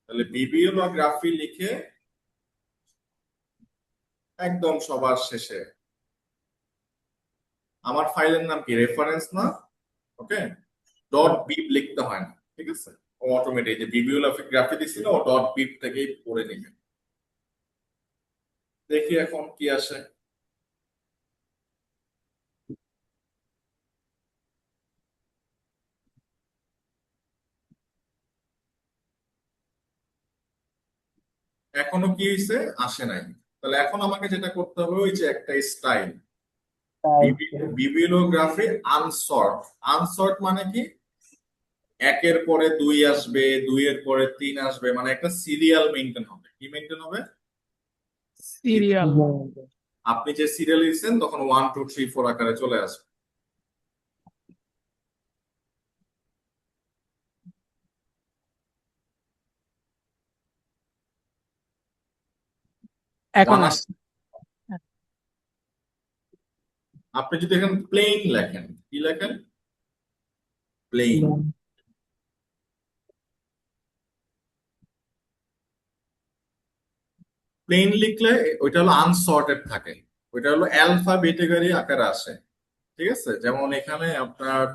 তাহলে বিবিলিওগ্রাফি লিখে একদম সবার শেষে, আমার ফাইলের নাম কি, রেফারেন্স না? ওকে, ডট বিব লিখতে হয় না, ঠিক আছে? ও অটোমেটিক যে বিবিলিওগ্রাফি দিছিল, ও ডট বিব থেকেই পড়ে নেবে। দেখি এখন কি আসে। এখনো কি হয়েছে, আসে নাই। তাহলে এখন আমাকে যেটা করতে হবে, ওই যে একটা স্টাইল, বিবিলিওগ্রাফি আনসর্ট। আনসর্ট মানে কি? একের পরে 2 আসবে, 2 এর পরে 3 আসবে, মানে একটা সিরিয়াল মেনটেন হবে। কি মেনটেন হবে? সিরিয়াল। আপনি যে সিরিয়াল দিচ্ছেন তখন 1 2 3 4 আকারে চলে আসবে। এখন 1 আসছে। আপনি যদি এখানে প্লেন লেখেন, কি লেখেন? প্লেন। প্লেন লিখলে ওইটা হলো আনসর্টেড থাকে, ওইটা হলো অ্যালফাবেটিক্যালি আকারে আসে। ঠিক আছে, যেমন এখানে আপনার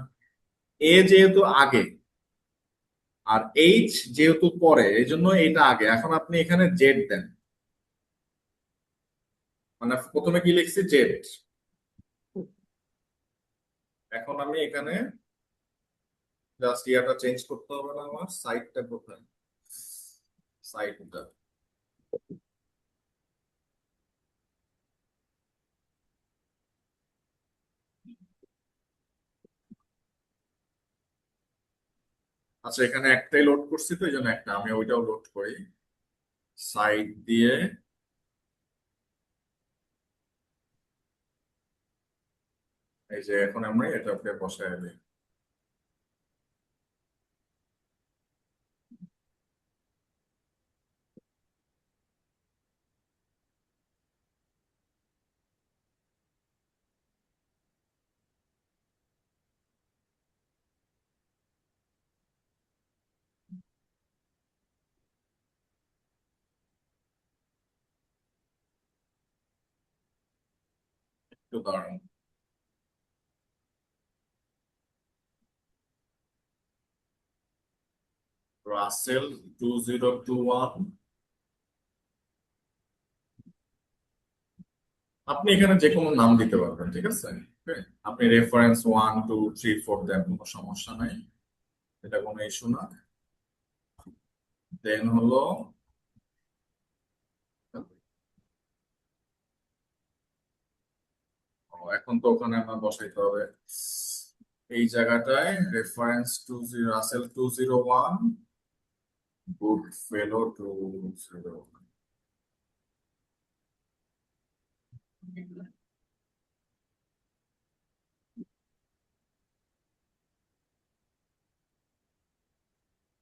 এ যেহেতু আগে আর এইচ যেহেতু পরে, এই জন্য এটা আগে। এখন আপনি এখানে জেড দেন, মানে প্রথমে কি লিখছি? জেড। এখন আমি এখানে জাস্ট ইয়াটা চেঞ্জ করতে হবে না? আমার সাইডটা কোথায়? সাইডটা আচ্ছা, এখানে একটাই লোড করছি তো, এই জন্য একটা আমি ওইটাও লোড করি সাইড দিয়ে। এই যে এখন আমরা এটাকে বসায় দিই। একটু দাঁড়ান। রাসেল 2021। আপনি এখানে যে কোনো নাম দিতে পারবেন, ঠিক আছে? Okay? আপনি রেফারেন্স 1 2 3 4 দেন, কোনো সমস্যা নাই, এটা কোনো ইস্যু না। দেন হলো এখন তো ওখানে আমার বসাইতে হবে এই জায়গাটায় রেফারেন্স 20 রাসেল 201 গুড ফেলো 201।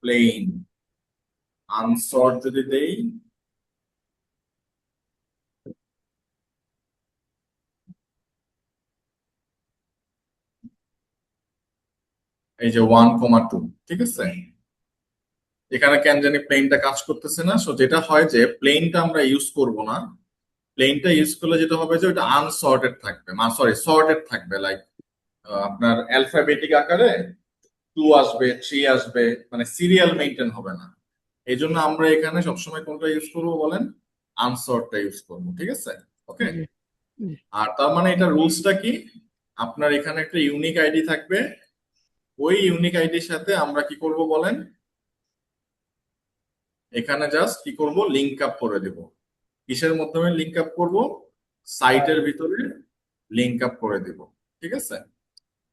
প্লেন আনসর্ট যদি দেই, এই যে 1,2, ঠিক আছে? এখানে কেন জানি প্লেনটা কাজ করতেছে না। সো যেটা হয় যে প্লেনটা আমরা ইউজ করব না। প্লেনটা ইউজ করলে যেটা হবে যে ওটা আনসর্টেড থাকবে, সরি সর্টেড থাকবে, লাইক আপনার অ্যালফাবেটিক আকারে 2 আসবে, 3 আসবে, মানে সিরিয়াল মেনটেন হবে না। এই জন্য আমরা এখানে সবসময় কোনটা ইউজ করবো বলেন? আনসর্টটা ইউজ করবো, ঠিক আছে? ওকে। জি, জি। আর তার মানে এটা রুলসটা কি? আপনার এখানে একটা ইউনিক আইডি থাকবে, ওই ইউনিক আইডির সাথে আমরা কি করব বলেন? এখানে জাস্ট কি করব? লিংক আপ করে দেব। কিসের মাধ্যমে লিংক আপ করব? সাইটের ভিতরে লিংক আপ করে দেব, ঠিক আছে?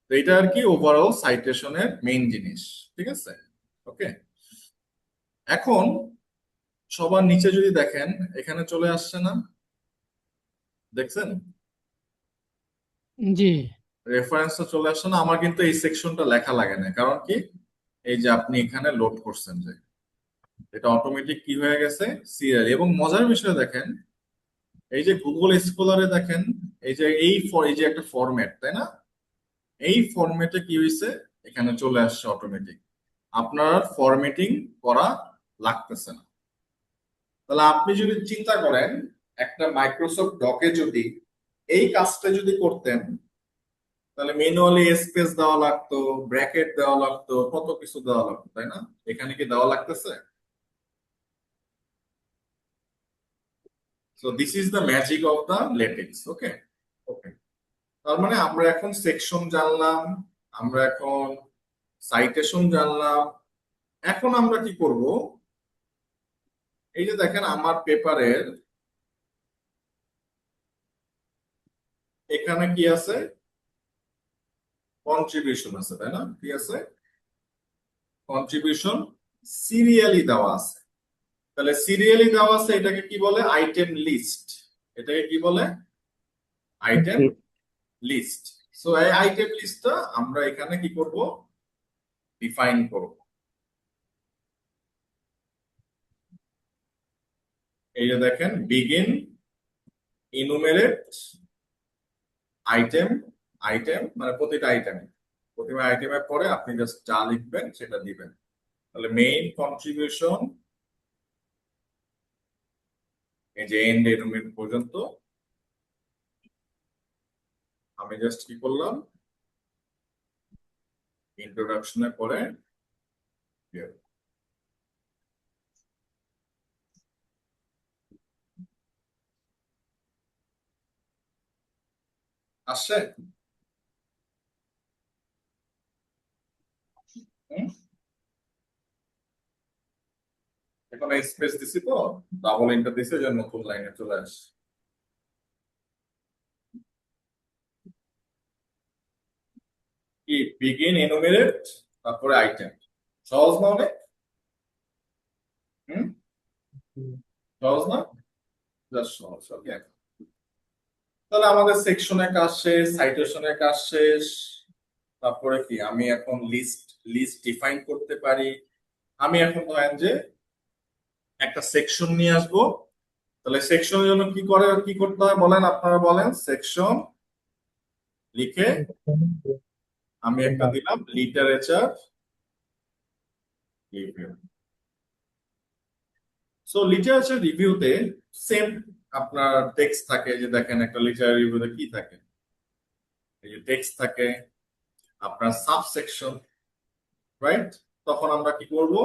তো এটা আর কি ওভারঅল সাইটেশনের মেইন জিনিস, ঠিক আছে? ওকে। এখন সবার নিচে যদি দেখেন, এখানে চলে আসছে না? দেখছেন জি। রেফারেন্সটা চলে আসছে না? আমার কিন্তু এই সেকশনটা লেখা লাগে না, কারণ কি? এই যে আপনি এখানে লোড করছেন, যে এটা অটোমেটিক কি হয়ে গেছে? সিরিয়াল। এবং মজার বিষয় দেখেন, এই যে গুগল স্কলারে দেখেন, এই যে এই যে একটা ফরম্যাট, তাই না? এই ফরম্যাটে কি হয়েছে? এখানে চলে আসছে অটোমেটিক। আপনার ফরম্যাটিং করা লাগতেছে না। তাহলে আপনি যদি চিন্তা করেন, একটা মাইক্রোসফট ডকে যদি এই কাজটা যদি করতেন, তাহলে ম্যানুয়ালি স্পেস দেওয়া লাগতো, ব্র্যাকেট দেওয়া লাগতো, কত কিছু দেওয়া লাগতো, তাই না? এখানে কি দেওয়া লাগতেছে? So this is the magic of the LaTeX. Okay. Okay. তার মানে আমরা এখন সেকশন জানলাম, আমরা এখন সাইটেশন জানলাম। এখন আমরা কি করব? এই যে দেখেন আমার পেপারের এখানে কি আছে? কন্ট্রিবিউশন আছে, তাই না? কি আছে? কন্ট্রিবিউশন সিরিয়ালি দেওয়া আছে। তাহলে সিরিয়ালি দেওয়া আছে, এটাকে কি বলে? Item list. এটাকে কি বলে? Item list. সো এই আইটেম লিস্টটা আমরা এখানে কি করব? ডিফাইন করব। এই যে দেখেন, বিগিন ইনুমেরেট আইটেম, আইটেম মানে প্রতিটা আইটেমের পরে আপনি জাস্ট যা লিখবেন সেটা দিবেন। তাহলে মেইন কন্ট্রিবিউশন, এই যে এন্ড এনুমেরেট পর্যন্ত আমি জাস্ট কি করলাম? ইন্ট্রোডাকশনের পরে দিয়ে দিলাম। আসছে? হুম? এখন স্পেস দিছি তো, ডাবল এন্টার দিছি যে নতুন লাইনে চলে আসে। কি বিগিন এনুমেরেট তারপরে আইটেম, সহজ না অনেক? হুম, সহজ না? জাস্ট সহজ। ওকে, তাহলে আমাদের সেকশনের কাজ শেষ, সাইটেশনের কাজ শেষ। তারপরে কি আমি এখন লিস্ট লিস্ট ডিফাইন করতে পারি। আমি এখন ধরেন যে একটা সেকশন নিয়ে আসবো। তাহলে সেকশনের জন্য কি করতে হয় বলেন? আপনারা বলেন। সেকশন লিখে আমি একটা দিলাম লিটারেচার রিভিউ। সো লিটারেচার রিভিউতে সেম আপনার টেক্সট থাকে। যে দেখেন একটা লিটারেচার রিভিউতে কি থাকে? এই যে টেক্সট থাকে, আপনার সাবসেকশন, রাইট? তখন আমরা কি করব?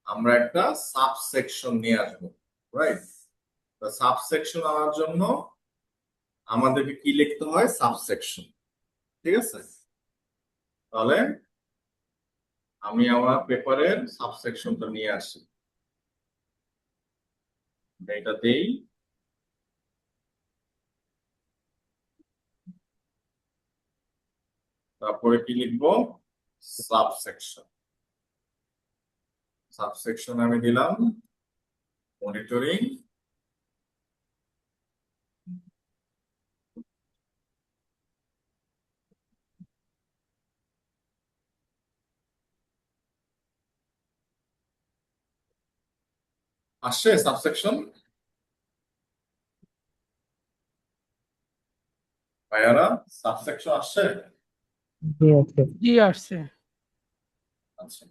আমরা একটা সাবসেকশন নিয়ে আসবো, রাইট? তো সাবসেকশন আনার জন্য আমাদেরকে কি লিখতে হয়? সাবসেকশন। ঠিক আছে? তাহলে আমি আমার পেপারের সাবসেকশনটা নিয়ে আসি। এটা দেই, তারপরে কি লিখবো? সাবসেকশন। সাবসেকশন আমি দিলাম মনিটরিং আসছে। সাবসেকশন ভাইয়ারা, সাবসেকশন আসছে? জি আসছে। আচ্ছা,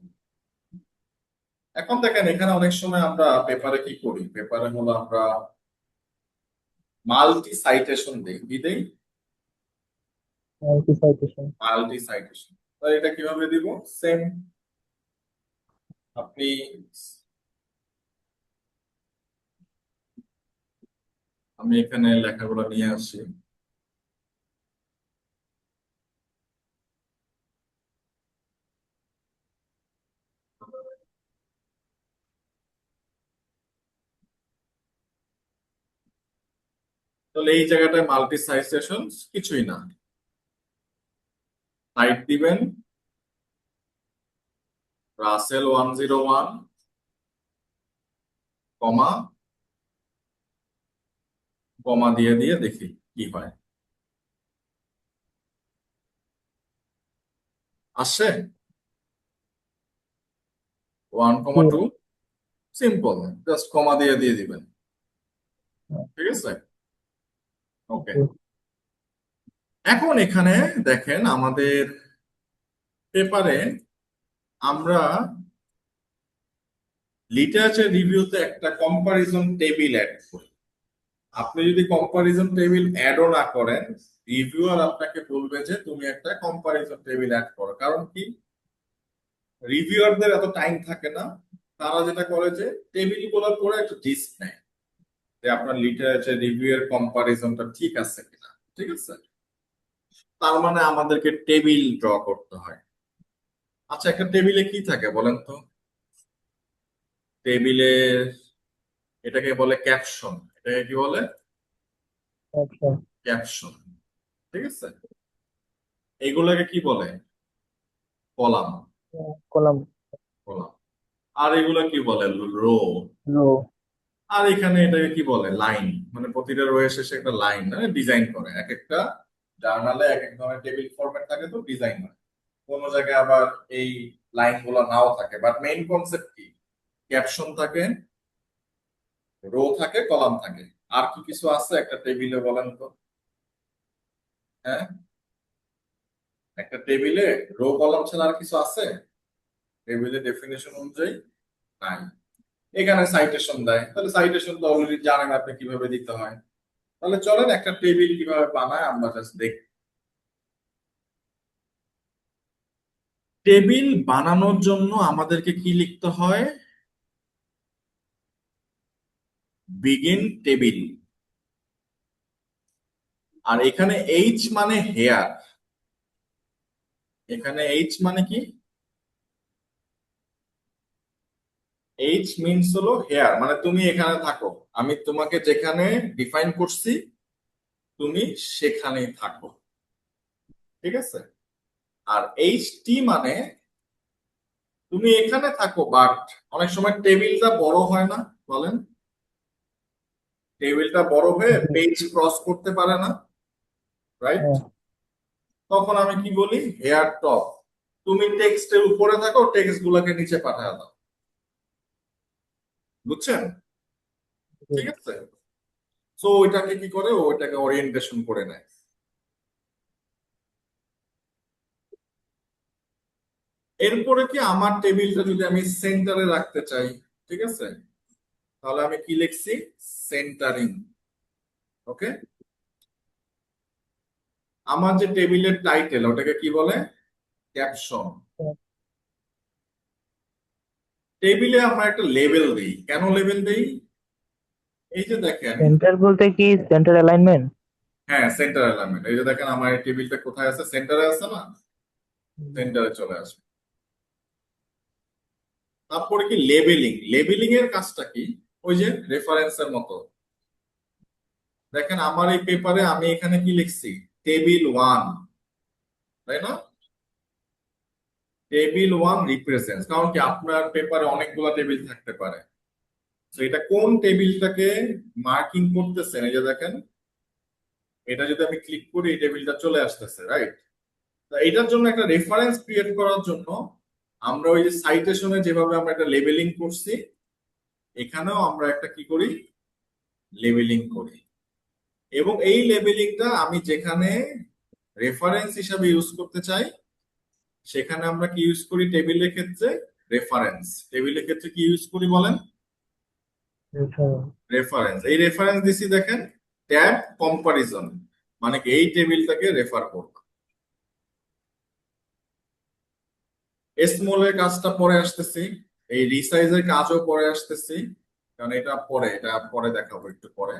এখন দেখেন এখানে অনেক সময় আমরা পেপারে কি করি? পেপারে হলো আমরা মাল্টি সাইটেশন দেই। কি দেই? Multi citation. তো এটা কিভাবে দিব? সেম, আপনি আমি এখানে লেখাগুলো নিয়ে আসি। তাহলে এই জায়গাটায় মাল্টি সাইটেশন কিছুই না। সাইট দিবেন রাসেল 101, কমা কমা দিয়ে দিয়ে দেখি কি হয়। আসছে 1,2, সিম্পল, জাস্ট কমা দিয়ে দিয়ে দিবেন। ঠিক আছে? ওকে, এখন এখানে দেখেন আমাদের পেপারে আমরা লিটারেচার রিভিউতে একটা কম্পারিজন টেবিল অ্যাড করি। আপনি যদি কম্পারিজন টেবিল অ্যাডও না করেন, রিভিউয়ার আপনাকে বলবে যে তুমি একটা কম্পারিজন টেবিল অ্যাড করো। কারণ কি? রিভিউয়ারদের এত টাইম থাকে না। তারা যেটা করে যে টেবিল গুলোর পরে একটা লিস্ট নেয় যে আপনার লিটারেচার রিভিউ এর কম্পারিজনটা ঠিক আছে কিনা। ঠিক আছে? তার মানে আমাদেরকে টেবিল ড্র করতে হয়। আচ্ছা, একটা টেবিলে কি থাকে বলেন তো? টেবিলে এটাকে বলে ক্যাপশন। এটাকে কি বলে? ক্যাপশন। ঠিক আছে? এগুলোকে কি বলে? কলাম। কলাম। আর এগুলো কি বলে? রো। রো। আর এখানে এটাকে কি বলে? লাইন। মানে প্রতিটা রো এর শেষে একটা লাইন মানে ডিজাইন করে। এক একটা জার্নালে এক এক ধরনের টেবিল ফরম্যাট থাকে, তো ডিজাইন হয়। কোনো জায়গায় আবার এই লাইন গুলো নাও থাকে, বাট মেইন কনসেপ্ট কি? ক্যাপশন থাকে, রো থাকে, কলাম থাকে। আর কি কিছু আছে একটা টেবিলে বলেন তো? হ্যাঁ, একটা টেবিলে রো কলাম ছাড়া আর কিছু আছে টেবিলে ডেফিনেশন অনুযায়ী? নাই। এখানে সাইটেশন দেয়, তাহলে সাইটেশন তো অলরেডি জানেন আপনি কিভাবে দিতে হয়। তাহলে চলেন একটা টেবিল কিভাবে বানায় আমরা জাস্ট দেখি। টেবিল বানানোর জন্য আমাদেরকে কি লিখতে হয়? Begin table. আর এখানে এইচ মানে হেয়ার। এখানে এইচ মানে কি? এইচ মিনস হলো হেয়ার, মানে তুমি এখানে থাকো। আমি তোমাকে যেখানে ডিফাইন করছি তুমি সেখানেই থাকো, ঠিক আছে? আর এইচ টি মানে তুমি এখানে থাকো, বাট অনেক সময় টেবিলটা বড় হয় না, বলেন? টেবিলটা বড় হয়ে পেজ ক্রস করতে পারে না, রাইট? তখন আমি কি বলি? Here top. তুমি টেক্সটের উপরে থাকো, টেক্সট গুলাকে নিচে পাঠায় দাও। বুঝছেন? ঠিক আছে। সো ওইটাকে কি করে? ওইটাকে ওরিয়েন্টেশন করে নেয়। এরপরে কি আমার টেবিলটা যদি আমি সেন্টারে রাখতে চাই, ঠিক আছে, তাহলে আমি কি লিখছি? সেন্টারিং। ওকে। আমার যে টেবিলের টাইটেল ওটাকে কি বলে? ক্যাপশন। টেবিলে আমরা একটা লেবেল দিই। কেন লেবেল দেই? এই যে দেখেন, সেন্টার বলতে কি সেন্টার অ্যালাইনমেন্ট? হ্যাঁ, সেন্টার অ্যালাইনমেন্ট। এই যে দেখেন আমার এই টেবিলটা কোথায় আছে? সেন্টারে আছে না? সেন্টারে চলে আসবে। তারপরে কি লেবেলিং। লেবেলিং এর কাজটা কি? ওই যে রেফারেন্সের মতো। দেখেন আমার এই পেপারে আমি এখানে কি লিখছি? টেবিল 1, তাই না? টেবিল 1 রিপ্রেজেন্টস, কারণ কি আপনার পেপারে অনেকগুলো টেবিল থাকতে পারে। তো এটা কোন টেবিলটাকে মার্কিং করতেছেন? এই যে দেখেন, এটা যদি আমি ক্লিক করি এই টেবিলটা চলে আসতেছে, রাইট? এটার জন্য একটা রেফারেন্স ক্রিয়েট করার জন্য আমরা ওই যে সাইটেশনে যেভাবে আমরা একটা লেবেলিং করছি, এখানেও আমরা একটা কি করি? লেবেলিং করি। এবং এই লেবেলিংটা আমি যেখানে রেফারেন্স হিসাবে ইউজ করতে চাই সেখানে আমরা কি ইউজ করি? টেবিলের ক্ষেত্রে রেফারেন্স। টেবিলের ক্ষেত্রে কি ইউজ করি বলেন? রেফারেন্স। এই রেফারেন্স দিছি দেখেন, ট্যাব কম্পারিজন, মানে কি এই টেবিলটাকে রেফার করব। স্মলের কাজটা পরে আসতেছি, এই রিসাইজের কাজও পরে আসতেছি, কারণ এটা পরে দেখাবো একটু পরে।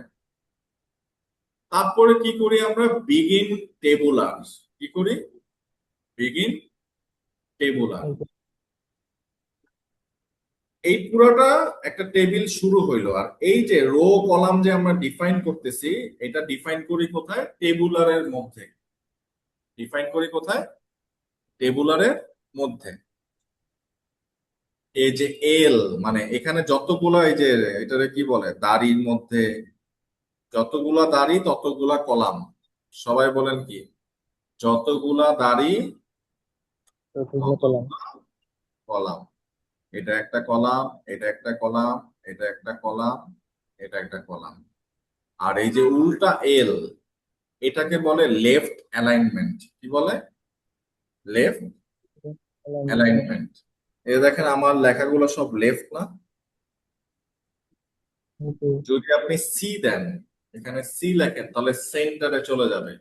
তারপরে কি করি আমরা? Begin tabular. কি করি? Begin tabular. এই পুরোটা একটা টেবিল শুরু হইলো। আর এই যে রো কলাম যে আমরা ডিফাইন করতেছি, এটা ডিফাইন করি কোথায়? টেবুলারের মধ্যে। ডিফাইন করি কোথায়? টেবুলারের মধ্যে। এই যে এল মানে এখানে যতগুলা, এই যে এটারে কি বলে? দাড়ির মধ্যে যতগুলা দাড়ি ততগুলা কলাম। সবাই বলেন কি? যতগুলা দাড়ি ততগুলা কলাম। এটা একটা কলাম, এটা একটা কলাম, এটা একটা কলাম, এটা একটা কলাম। আর এই যে উল্টা এল, এটাকে বলে লেফট অ্যালাইনমেন্ট। কি বলে? Left alignment. এই দেখেন আমার লেখাগুলো সব লেফট না? যদি আপনি সি দেন, এখানে সি লেখেন, তাহলে সেন্টারে চলে যাবে।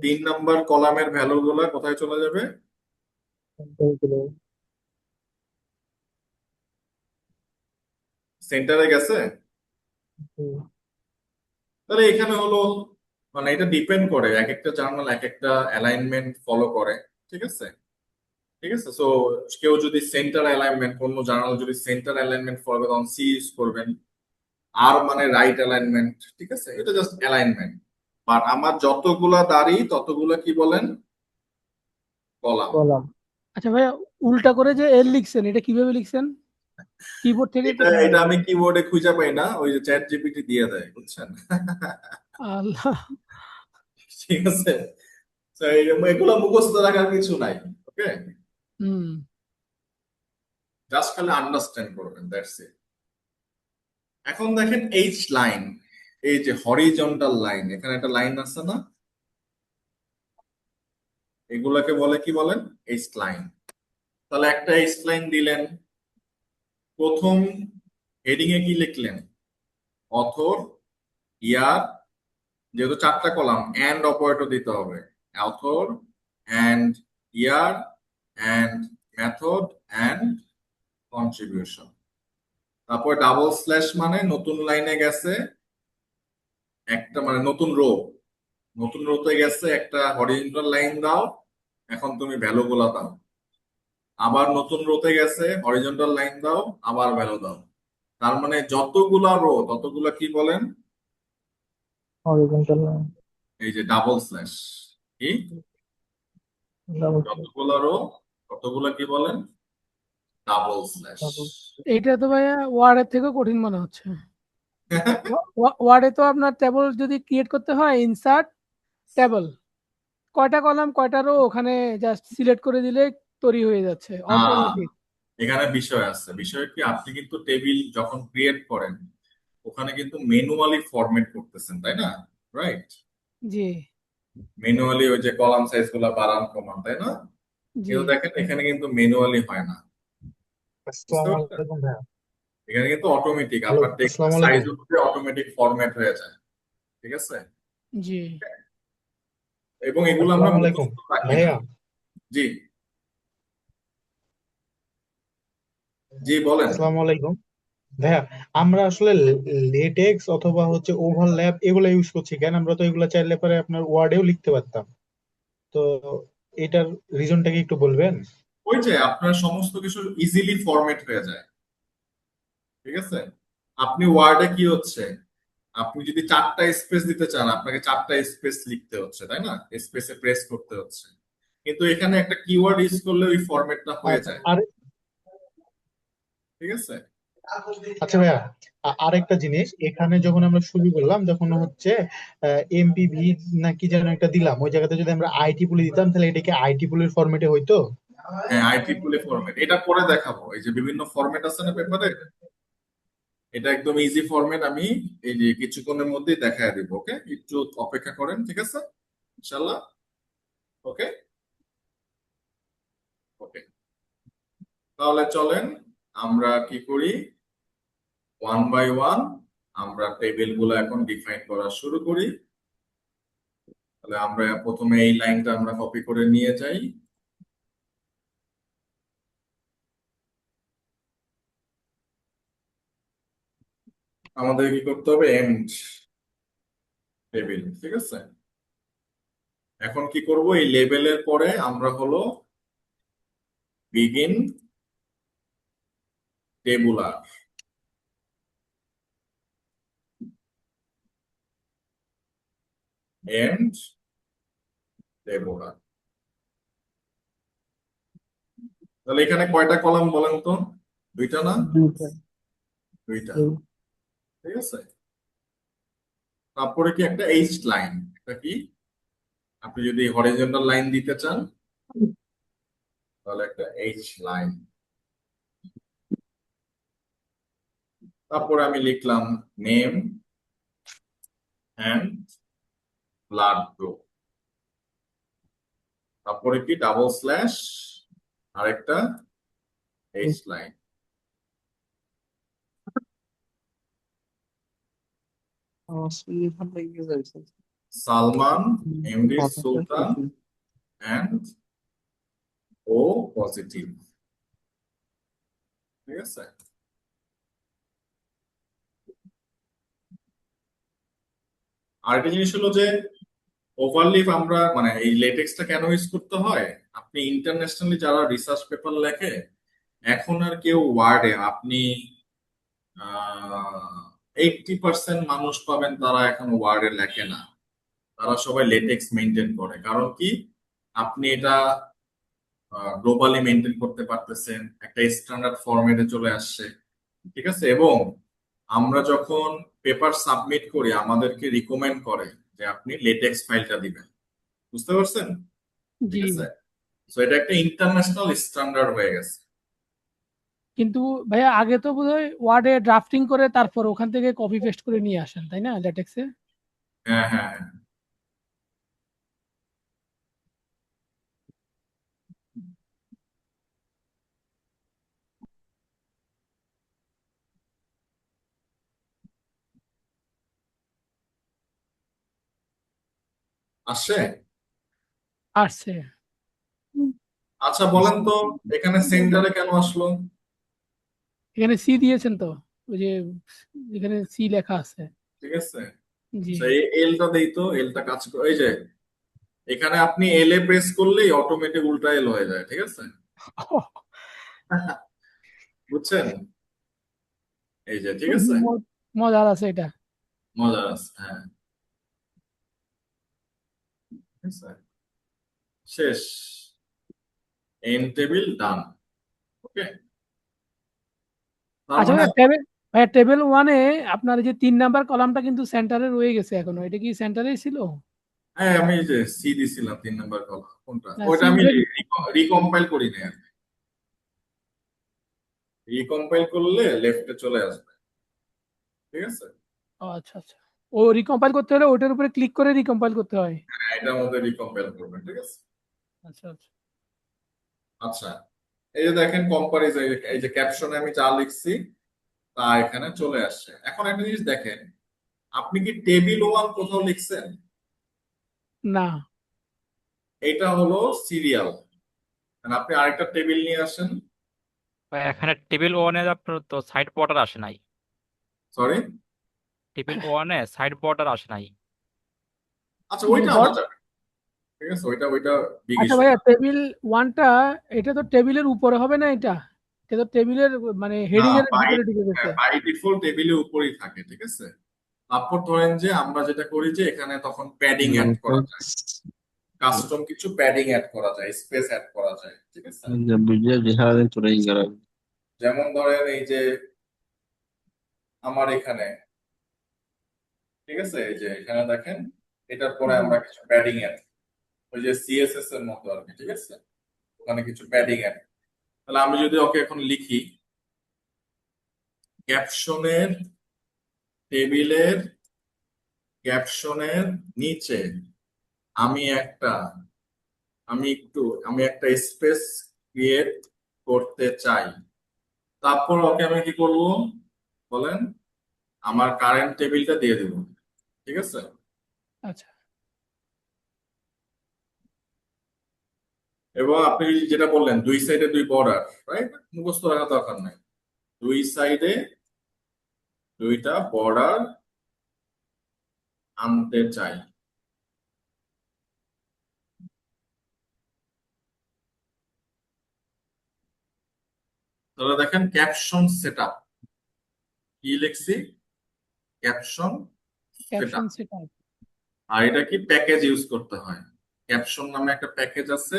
3 নাম্বার কলামের ভ্যালু গুলা কোথায় চলে যাবে? সেন্টারে গেছে। তাহলে এখানে হলো, মানে এটা ডিপেন্ড করে, এক একটা জার্নাল এক একটা অ্যালাইনমেন্ট ফলো করে, ঠিক আছে? ঠিক আছে। সো কেউ যদি সেন্টার অ্যালাইনমেন্ট, কোন জার্নাল যদি সেন্টার অ্যালাইনমেন্ট ফলো করে তখন সি ইউজ করবেন। আর মানে রাইট অ্যালাইনমেন্ট, ঠিক আছে? এটা জাস্ট অ্যালাইনমেন্ট। বাট আমার যতগুলা দাড়ি ততগুলা কি বলেন? কলাম। আচ্ছা ভাইয়া, উল্টা করে যে এল লিখছেন, এটা কিভাবে লিখছেন? কিবোর্ড থেকে এটা এটা আমি কিবোর্ডে খুঁজে পাই না, ওই যে চ্যাট জিপিটি দিয়ে দেয়, বুঝছেন? আল্লাহ। ঠিক আছে, তো এগুলো মুখস্থ রাখার কিছু নাই। ওকে, হুম। জাস্ট খালি আন্ডারস্ট্যান্ড করবেন, দ্যাটস ইট। এখন দেখেন এইচ লাইন, এই যে হরিজন্টাল লাইন, এখানে একটা লাইন আছে না, এগুলাকে বলে কি বলেন? H line. তাহলে একটা এইচ লাইন দিলেন, প্রথম হেডিং এ কি লিখলেন? অথর, ইয়ার, যেহেতু 4টা কলাম, এন্ড অপারেটর দিতে হবে। Author and year and method and contribution. তারপর ডাবল স্ল্যাশ মানে নতুন লাইনে গেছে একটা, মানে নতুন রোতে গেছে একটা হরিজন্টাল লাইন দাও, এখন তুমি ভ্যালু গুলা দাও। আবার নতুন রোতে গেছে হরিজন্টাল লাইন দাও, আবার ভ্যালু দাও। তার মানে যতগুলা রো ততগুলা কি বলেন? horizontal line, এই যে ডাবল স্ল্যাশ। কি? double যতগুলা রো ততগুলা কি বলেন? Double slash. এটা তো ভাইয়া ওয়ার্ডের থেকেও কঠিন মনে হচ্ছে। ওয়ার্ডে তো আপনার টেবল যদি ক্রিয়েট করতে হয়, ইনসার্ট টেবল, কয়টা কলাম কয়টা রো ওখানে জাস্ট সিলেক্ট করে দিলে তৈরি হয়ে যাচ্ছে অটোমেটিক। এখানে বিষয় আছে, বিষয় কি, আপনি কিন্তু টেবিল যখন ক্রিয়েট করেন ওখানে কিন্তু ম্যানুয়ালি ফরম্যাট করতেছেন, তাই না? রাইট, জি ম্যানুয়ালি ওই যে কলাম সাইজ গুলা বাড়ান কমান, তাই না? জি। কিন্তু দেখেন এখানে কিন্তু ম্যানুয়ালি হয় না, বুঝতে আসসালামু পারছেন? আলাইকুম ভাইয়া। এখানে কিন্তু অটোমেটিক হ্যালো, আপনার টেক্সট আসসালামু সাইজ আলাইকুম। অনুযায়ী অটোমেটিক ফরম্যাট হয়ে যায়, ঠিক আছে? জি এবং এগুলো আমরা আসসালামু আলাইকুম মুখস্থ রাখি না। ভাইয়া। জি জি বলেন। আসসালামু আলাইকুম ভাইয়া। আমরা আসলে লেটেক্স অথবা হচ্ছে ওভারল্যাপ এগুলো ইউজ করছি কেন? আমরা তো এগুলো চাইলে পরে আপনার ওয়ার্ডেও লিখতে পারতাম। তো এটার রিজনটা কি একটু বলবেন? ওই যে আপনার সমস্ত কিছু ইজিলি ফরম্যাট হয়ে যায়, ঠিক আছে? আপনি ওয়ার্ডে কি হচ্ছে, আপনি যদি 4টা স্পেস দিতে চান আপনাকে 4টা স্পেস লিখতে হচ্ছে, তাই না? স্পেসে প্রেস করতে হচ্ছে। কিন্তু এখানে একটা কিওয়ার্ড ইউজ করলে ওই ফরম্যাটটা হয়ে যায়, আর ঠিক আছে? আচ্ছা ভাইয়া, আরেকটা জিনিস, এখানে যখন আমরা শুরু করলাম যখন হচ্ছে এমপিভি না কি যেন একটা দিলাম, ওই জায়গাতে যদি আমরা আইটি পুলি দিতাম তাহলে এটা কি আইটি পুলির ফরম্যাটে হইতো? হ্যাঁ, আইটিএফএল ফরম্যাট, এটা পরে দেখাবো। এই যে বিভিন্ন ফরম্যাট আছে না পেপারে, এটা একদম ইজি ফরম্যাট, আমি এই যে কিছুক্ষণের মধ্যেই দেখায় দিব। ওকে, একটু অপেক্ষা করেন, ঠিক আছে? ইনশাল্লাহ। ওকে ওকে, তাহলে চলেন আমরা কি করি, ওয়ান বাই ওয়ান আমরা টেবিল গুলো এখন ডিফাইন করা শুরু করি। তাহলে আমরা প্রথমে এই লাইনটা আমরা কপি করে নিয়ে যাই। আমাদের কি করতে হবে? এন্ড টেবিল, ঠিক আছে? এখন কি করব, এই লেবেলের পরে আমরা হলো বিগিন টেবুলার, এন্ড টেবুলার। তাহলে এখানে কয়টা কলাম বলেন তো? 2টা না? দুইটা 2টা, ঠিক আছে? তারপরে কি একটা এইচ লাইন, এটা কি, আপনি যদি হরিজন্টাল লাইন দিতে চান তাহলে একটা এইচ লাইন। তারপরে আমি লিখলাম নেম এন্ড ব্লাড গ্রুপ। তারপরে কি ডাবল স্ল্যাশ আরেকটা H line. Salman, MD Sultan and O positive, ঠিক আছে? আরেকটা জিনিস হলো যে ওভারলিপ আমরা, মানে এই লেটেক্সটা কেন ইউজ করতে হয়, আপনি ইন্টারন্যাশনালি যারা রিসার্চ পেপার লেখে, এখন আর কেউ ওয়ার্ডে, আপনি 80% মানুষ পাবেন তারা এখন ওয়ার্ডে লেখে না, তারা সবাই লেটেক্স মেনটেন করে। কারণ কি, আপনি এটা গ্লোবালি মেনটেন করতে পারতেছেন, একটা স্ট্যান্ডার্ড ফরম্যাটে চলে আসছে, ঠিক আছে। এবং আমরা যখন পেপার সাবমিট করি আমাদেরকে রিকমেন্ড করে যে আপনি লেটেক্স ফাইলটা দিবেন, বুঝতে পারছেন? ঠিক জি আছে, তো এটা একটা ইন্টারন্যাশনাল স্ট্যান্ডার্ড হয়ে গেছে। কিন্তু ভাইয়া আগে তো বোধহয় ওয়ার্ডে ড্রাফটিং করে তারপর ওখান থেকে কপি পেস্ট করে নিয়ে আসেন, তাই না, ল্যাটেক্সে? হ্যাঁ হ্যাঁ হ্যাঁ। আসছে। আসছে। আচ্ছা বলেন তো, এখানে সেন্টারে কেন আসলো? এখানে সি দিয়েছেন তো, ওই যে এখানে সি লেখা আছে। ঠিক আছে, জি। এই এলটা দেই তো, এলটা কাজ করে। এই যে এখানে আপনি এল এ প্রেস করলেই অটোমেটিক উল্টা এল হয়ে যায়, ঠিক আছে। বুঝছেন? এই যে, ঠিক আছে, মজার আছে এটা। মজার আছে, হ্যাঁ। ঠিক আছে, শেষ, এন টেবিল ডান। ওকে, তার আচ্ছা মানে ভাইয়া টেবিল ওয়ানে আপনার এই যে 3 নাম্বার কলামটা কিন্তু সেন্টারে রয়ে গেছে এখনো, এটা কি সেন্টারেই ছিল? হ্যাঁ, আমি এই যে সি দিছিলাম 3 নম্বর কলাম, কোনটা না, ওইটা সি আমি রেডি। রিকম্পাইল করি না। রিকম্পাইল করলে লেফটে চলে আসবে, ঠিক আছে। আচ্ছা আচ্ছা, ও রিকম্পাইল করতে হলে ওটার উপরে ক্লিক করে রিকম্পাইল করতে হয়। হ্যাঁ, এটার মধ্যে রিকম্পাইল করবেন, ঠিক আছে। আচ্ছা আচ্ছা। আচ্ছা, এই যে দেখেন কম্পারিজন, এই যে ক্যাপশনে আমি যা লিখছি তা এখানে চলে আসছে। এখন একটা জিনিস দেখেন, আপনি কি টেবিল ওয়ান কোথাও লিখছেন? না। এটা হলো সিরিয়াল, আপনি আরেকটা টেবিল নিয়ে আসেন। ভাই এখানে টেবিল ওয়ানে আপনার তো সাইড বর্ডার আসে নাই। সরি, টেবিল ওয়ানে সাইড বর্ডার আসে নাই। আচ্ছা মানে ওইটা আনা যাবে, ঠিক আছে, ওইটা ওইটা বিগ আচ্ছা ইস্যু ভাইয়া না। টেবিল ওয়ানটা, এটা তো টেবিলের উপরে হবে না, এটা এটা তো টেবিলের মানে না, হেডিং এর বাই ভিতরে ঢুকে গেছে। বাই ডিফল্ট টেবিলের উপরেই থাকে, ঠিক আছে। তারপর ধরেন যে আমরা যেটা করি যে এখানে তখন প্যাডিং অ্যাড করা যায়, কাস্টম কিছু প্যাডিং অ্যাড করা যায়, স্পেস অ্যাড করা যায়, ঠিক আছে। যেমন ধরেন এই যে আমার এখানে, ঠিক আছে, এই যে এখানে দেখেন, এটার পরে আমরা কিছু প্যাডিং অ্যাড, ওই যে সিএসএস এর মতো আর কি, ঠিক আছে, ওখানে কিছু প্যাডিং অ্যাড। তাহলে আমি যদি ওকে এখন লিখি ক্যাপশনের, টেবিলের ক্যাপশনের নিচে আমি আমি একটা স্পেস ক্রিয়েট করতে চাই, তারপর ওকে আমি কি করব বলেন, আমার কারেন্ট টেবিলটা দিয়ে দেব, ঠিক আছে। আচ্ছা। এবং আপনি যেটা বললেন দুই সাইডে দুই বর্ডার, রাইট, মুখস্থ রাখা দরকার নাই, দুই সাইডে দুইটা বর্ডার আনতে চাই। তাহলে দেখেন ক্যাপশন সেটআপ কি লিখছি, ক্যাপশন ক্যাপশন সেটআপ। সেটআপ। আর এটা কি প্যাকেজ ইউজ করতে হয়, ক্যাপশন নামে একটা প্যাকেজ আছে।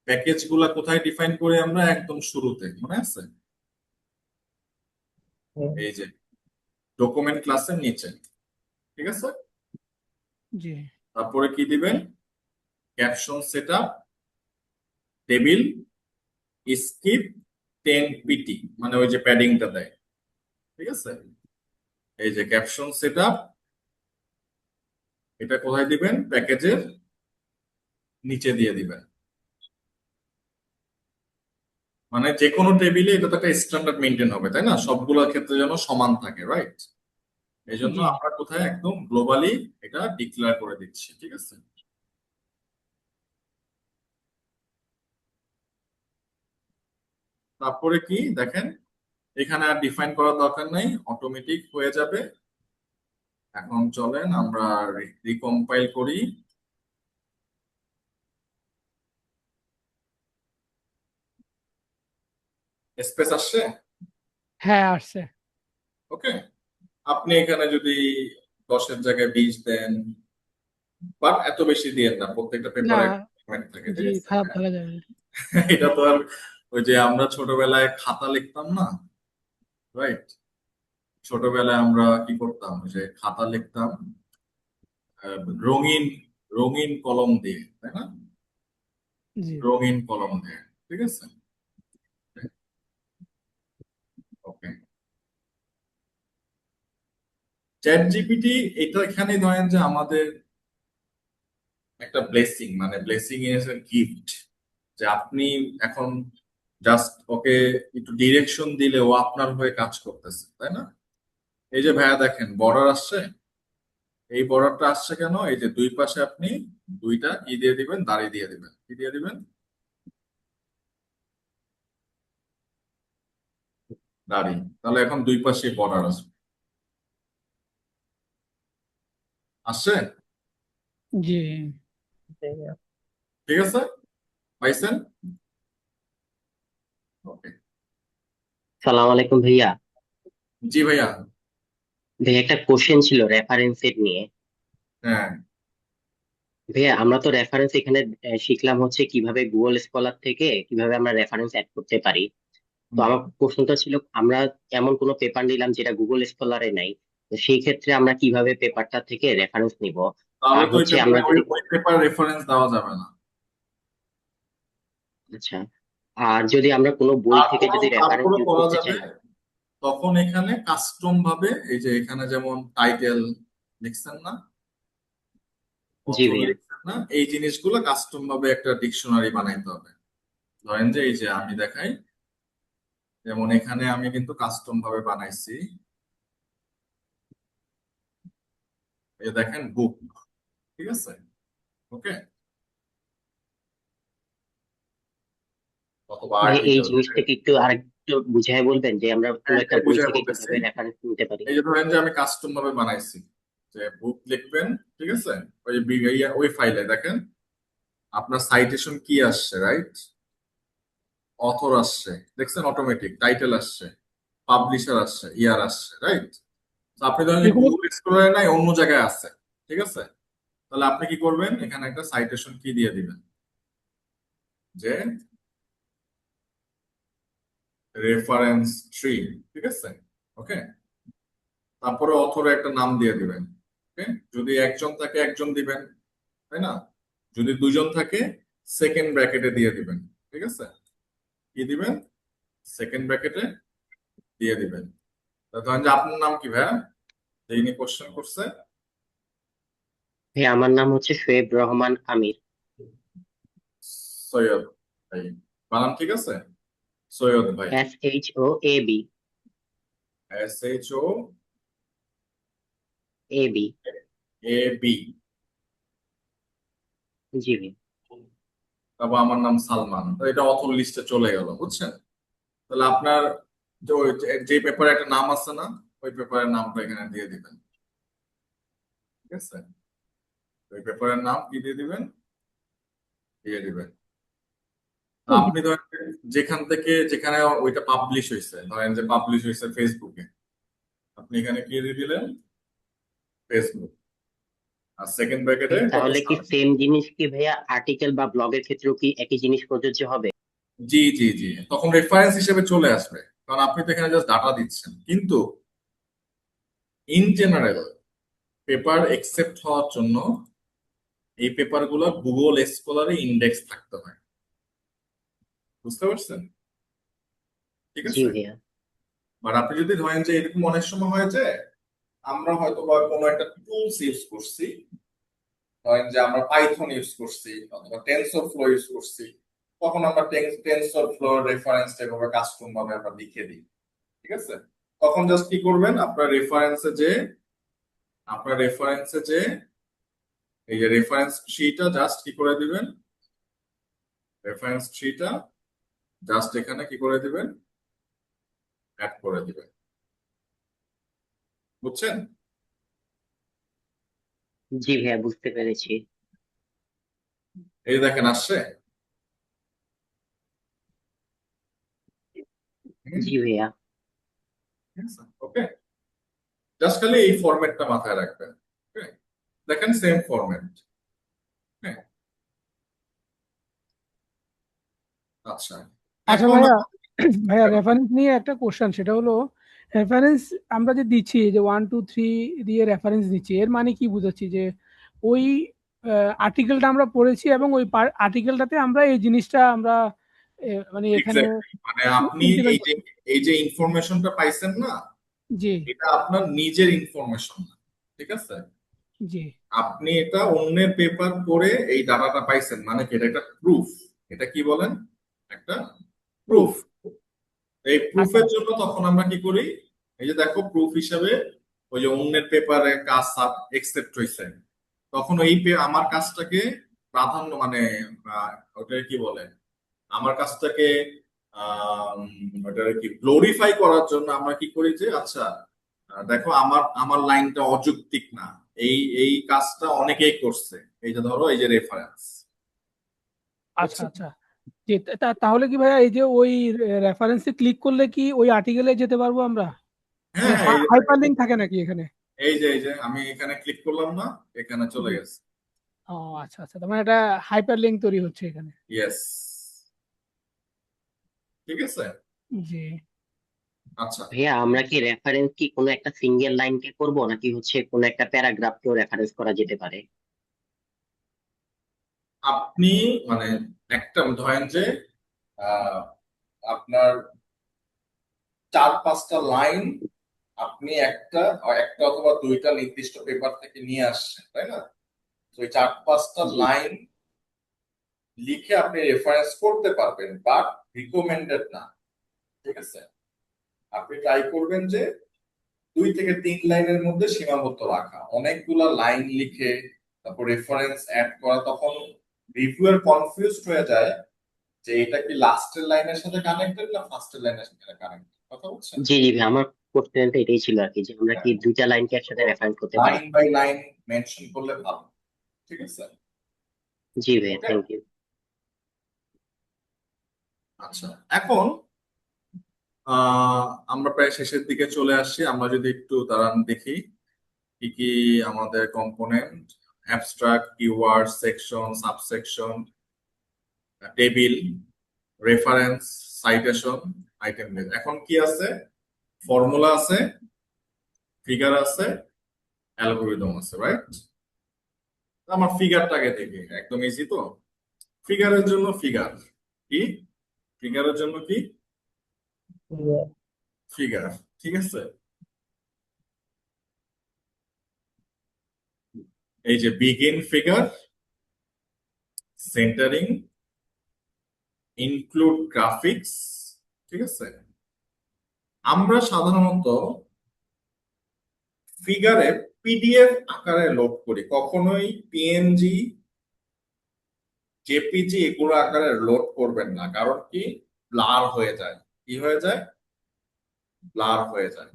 প্যাকেজ গুলা কোথায় ডিফাইন করি আমরা, একদম শুরুতে, মনে আছে, এই যে ডকুমেন্ট ক্লাসের নিচে, ঠিক আছে। জি। তারপরে কি দিবেন, caption setup table skip 10 PT, মানে ওই যে প্যাডিংটা দেয়, ঠিক আছে। এই যে ক্যাপশন সেটআপ, এটা কোথায় দিবেন, প্যাকেজের নিচে দিয়ে দিবেন। মানে যে কোনো টেবিলে এটা তো একটা স্ট্যান্ডার্ড মেনটেন হবে, তাই না, সবগুলোর ক্ষেত্রে যেন সমান থাকে, রাইট। এই জন্য জি। আমরা কোথায় একদম গ্লোবালি এটা ডিক্লেয়ার করে দিচ্ছি, ঠিক আছে। তারপরে কি দেখেন, এখানে আর ডিফাইন করার দরকার নাই, অটোমেটিক হয়ে যাবে। এখন চলেন আমরা রিকম্পাইল করি। স্পেস আসছে, হ্যাঁ আসছে। ওকে। আপনি এখানে যদি 10-এর জায়গায় 20 দেন, বাট এত বেশি দিয়েন না, প্রত্যেকটা না। পেপারে থাকে, জি, ঠিক আছে। খারাপ দেখা যাবে। এটা তো আর ওই যে আমরা ছোটবেলায় খাতা লিখতাম না, রাইট? ছোটবেলায় আমরা কি করতাম, ওই যে খাতা লিখতাম রঙিন রঙিন কলম দিয়ে, তাই না? জি রঙিন কলম দিয়ে, ঠিক আছে? ওকে, চ্যাট জিপিটি এটা এখানে ধরেন যে আমাদের একটা ব্লেসিং, মানে ব্লেসিং ইজ এ গিফট, যে আপনি এখন জাস্ট ওকে একটু ডিরেকশন দিলে ও আপনার হয়ে কাজ করতেছে, তাই না? এই যে ভাইয়া দেখেন বর্ডার আসছে, এই বর্ডারটা আসছে কেন? এই যে দুই পাশে আপনি দুইটা কি দিয়ে দিবেন, দাড়ি দিয়ে দিবেন, কি দিয়ে দিবেন, দাড়ি। তাহলে এখন দুই পাশে বর্ডার আসবে, আসছে? জি ঠিক আছে, পাইছেন? ওকে, সালাম আলাইকুম ভাইয়া। জি ভাইয়া। ভাইয়া একটা কোশ্চেন ছিল রেফারেন্সের নিয়ে। হ্যাঁ, ভাইয়া আমরা তো রেফারেন্স এখানে শিখলাম হচ্ছে কিভাবে গুগল স্কলার থেকে কিভাবে আমরা রেফারেন্স অ্যাড করতে পারি। তো আমার প্রশ্নটা ছিল, আমরা এমন কোনো পেপার নিলাম যেটা গুগল স্কলারে নাই, তো সেই ক্ষেত্রে আমরা কিভাবে পেপারটা থেকে রেফারেন্স নিব? তাহলে আর তো ওই হচ্ছে আমরা পেপারে যদি ওই পেপার রেফারেন্স দেওয়া যাবে না। আচ্ছা, আর যদি আমরা কোনো বই থেকে যদি রেফারেন্স তারপরে ইউজ করা করতে যাবে, চাই? তখন এখানে কাস্টম ভাবে এই যে এখানে যেমন টাইটেল লিখছেন না, জি অথর ভাইয়া। লিখছেন না, এই জিনিসগুলো কাস্টম ভাবে একটা ডিকশনারি বানাইতে হবে। ধরেন যে এই যে আমি দেখাই, যেমন এখানে আমি কিন্তু কাস্টম ভাবে বানাইছি, এই দেখেন বুক, ঠিক আছে? ওকে, অথবা ভাইয়া এই আর্টিকেল। জিনিসটাকে একটু আরেকটু বুঝাই বলবেন যে আমরা কোনো একটা বই বুঝে থেকে বলতেছি, কিভাবে রেফারেন্স নিতে পারি? এই যে ধরেন যে আমি কাস্টম ভাবে বানাইছি, যে বুক লিখবেন, ঠিক আছে? ওই ওই ফাইলে দেখেন আপনার সাইটেশন কি আসছে, রাইট? অথর আসছে, দেখছেন? অটোমেটিক টাইটেল আসছে, পাবলিশার আসছে, ইয়ার আসছে, রাইট? আপনি ধরেন যে এগুলো গুগল এক্সপ্লোরারে নাই, অন্য জায়গায় আছে, ঠিক আছে? তাহলে আপনি কি করবেন, এখানে একটা সাইটেশন কি দিয়ে দিবেন, যে রেফারেন্স ট্রি, ঠিক আছে? ওকে, তারপরে অথরে একটা নাম দিয়ে দিবেন। ওকে, যদি একজন থাকে একজন দিবেন, তাই না? যদি দুজন থাকে সেকেন্ড ব্র্যাকেটে দিয়ে দিবেন, ঠিক আছে? কি দিবেন, সেকেন্ড ব্র্যাকেটে দিয়ে দিবেন। তা ধরেন যে আপনার নাম কি ভাইয়া, যিনি কোশ্চেন করছে? ভাইয়া আমার নাম হচ্ছে শোয়েব রহমান আমির। সৈয়দ ভাই, বানান ঠিক আছে? সৈয়দ ভাই, SHOAB। SHO AB। AB। জি ভাই। তারপর আমার নাম সালমান, তো এটা অথর লিস্টে চলে গেল, বুঝছেন? তাহলে আপনার যে পেপারে একটা নাম আছে না, ওই পেপারের নামটা এখানে দিয়ে দিবেন, ঠিক আছে? ওই পেপারের নাম কি দিয়ে দিবেন, দিয়ে দিবেন। আপনি ধরেন যেখান থেকে যেখানে ওইটা পাবলিশ হয়েছে, ধরেন যে পাবলিশ হয়েছে ফেসবুকে, আপনি এখানে কি দিয়ে দিলেন, ফেসবুক, আর সেকেন্ড ব্র্যাকেটে তাহলে কি সেম জিনিস কি ভাইয়া আর্টিকেল বা ব্লগের ক্ষেত্রেও কি একই জিনিস প্রযোজ্য হবে? জি জি জি, তখন রেফারেন্স হিসেবে চলে আসবে, কারণ আপনি তো এখানে জাস্ট ডাটা দিচ্ছেন। কিন্তু ইন জেনারেল পেপার একসেপ্ট হওয়ার জন্য এই পেপারগুলো গুগল স্কলারে ইন্ডেক্স থাকতে হয়, বুঝতে পারছেন? ঠিক জি আছে? ভাইয়া। বাট আপনি যদি ধরেন যে এরকম অনেক সময় হয় যে আমরা হয়তো বা কোনো একটা টুলস ইউজ করছি, ধরেন যে আমরা পাইথন ইউজ করছি অথবা টেনসর ফ্লো ইউজ করছি, তখন আমরা টেনসর ফ্লো রেফারেন্সটা এভাবে কাস্টম ভাবে আমরা লিখে দিই, ঠিক আছে? তখন জাস্ট কি করবেন, আপনার রেফারেন্সে যে এই যে রেফারেন্স ট্রিটা জাস্ট কি করে দিবেন, রেফারেন্স ট্রিটা জাস্ট এখানে কি করে দিবেন, অ্যাড করে দিবেন, বুঝছেন? জি ভাইয়া বুঝতে পেরেছি। এই দেখেন আসছে। জি ভাইয়া। ওকে, জাস্ট খালি এই ফরম্যাটটা মাথায় রাখবেন। Okay? দেখেন সেম ফরম্যাট। আচ্ছা আচ্ছা এখন ভাইয়া, ভাইয়া রেফারেন্স নিয়ে একটা কোশ্চেন, সেটা হলো রেফারেন্স আমরা যে দিচ্ছি, যে 1 2 3 দিয়ে রেফারেন্স দিচ্ছি, এর মানে কি বুঝাচ্ছি? যে ওই আর্টিকেলটা আমরা পড়েছি এবং ওই আর্টিকেলটাতে আমরা এই জিনিসটা আমরা মানে এখানে এক্স্যাক্টলি মানে আপনি ইমপ্লিমেন্ট করছি। এই যে ইনফরমেশনটা পাইছেন না, জি এটা আপনার নিজের ইনফরমেশন না, ঠিক আছে? জি আপনি এটা অন্যের পেপার পড়ে এই ডাটাটা পাইছেন, মানে কি এটা একটা প্রুফ। এটা কি বলেন? একটা প্রুফ। প্রুফ। এই আচ্ছা প্রুফের জন্য তখন আমরা কি করি, এই যে দেখো প্রুফ হিসেবে ওই যে অন্যের পেপারে কাজ একসেপ্ট হয়েছে, তখন এই আমার কাজটাকে প্রাধান্য মানে ওটা কি বলে, আমার কাজটাকে ওটা কি গ্লোরিফাই করার জন্য আমরা কি করি যে আচ্ছা দেখো আমার লাইনটা অযৌক্তিক না, এই কাজটা অনেকেই করছে, এই যে ধরো এই যে রেফারেন্স। আচ্ছা আচ্ছা জি, তাহলে কি ভাইয়া এই যে ওই রেফারেন্সে ক্লিক করলে কি ওই আর্টিকেলে যেতে পারবো আমরা? হ্যাঁ হ্যাঁ, এই যে হাইপার লিংক থাকে নাকি এখানে? এই যে আমি এখানে ক্লিক করলাম না, এখানে চলে জি। গেছে। ও আচ্ছা আচ্ছা, তার মানে এটা হাইপার লিংক তৈরি হচ্ছে এখানে। ইয়েস, ঠিক আছে। জি আচ্ছা ভাইয়া আমরা কি রেফারেন্স কি কোনো একটা সিঙ্গেল লাইনকে করব নাকি হচ্ছে কোনো একটা প্যারাগ্রাফকেও রেফারেন্স করা যেতে পারে? আপনি মানে একটা ধরেন যে আহ, আপনার 4-5টা লাইন আপনি একটা একটা অথবা দুইটা নির্দিষ্ট পেপার থেকে নিয়ে আসছেন, তাই না? তো ওই 4-5টা জি লাইন লিখে আপনি রেফারেন্স করতে পারবেন, বাট রিকমেন্ডেড না, ঠিক আছে? আপনি ট্রাই করবেন যে 2 থেকে 3 লাইনের মধ্যে সীমাবদ্ধ রাখা। অনেকগুলা লাইন লিখে তারপর রেফারেন্স অ্যাড করা, তখন রিভিউয়ার কনফিউজড হয়ে যায় যে এটা কি লাস্টের লাইনের সাথে কানেক্টেড না ফার্স্টের লাইনের সাথে কানেক্টেড। কথা বলছেন? জি জি ভাই, আমার কোশ্চেনটা এটাই ছিল আর কি, যে আমরা কি দুইটা লাইনকে একসাথে রেফারেন্স করতে পারি? লাইন বাই লাইন মেনশন করলে ভালো, ঠিক আছে? জি ভাই, ওকে, থ্যাংক ইউ। আচ্ছা এখন আমরা প্রায় শেষের দিকে চলে আসছি। আমরা যদি একটু দাঁড়ান দেখি কি কি আমাদের component: abstract, keyword, section, subsection, table, reference, citation, item list. এখন কি আছে? ফর্মুলা আছে, ফিগার আছে, অ্যালগরিদম আছে, রাইট? আমার ফিগারটাকে দেখি, একদম ইজি তো। ফিগারের জন্য ফিগার কি, ফিগারের জন্য কি ফিগার, ঠিক আছে? এই যে begin figure, centering, include graphics, ঠিক আছে? আমরা সাধারণত ফিগারে পিডিএফ আকারে লোড করি, কখনোই পিএনজি, জেপিজি এগুলো আকারে লোড করবেন না। কারণ কি, ব্লার হয়ে যায়। কি হয়ে যায়? ব্লার হয়ে যায়,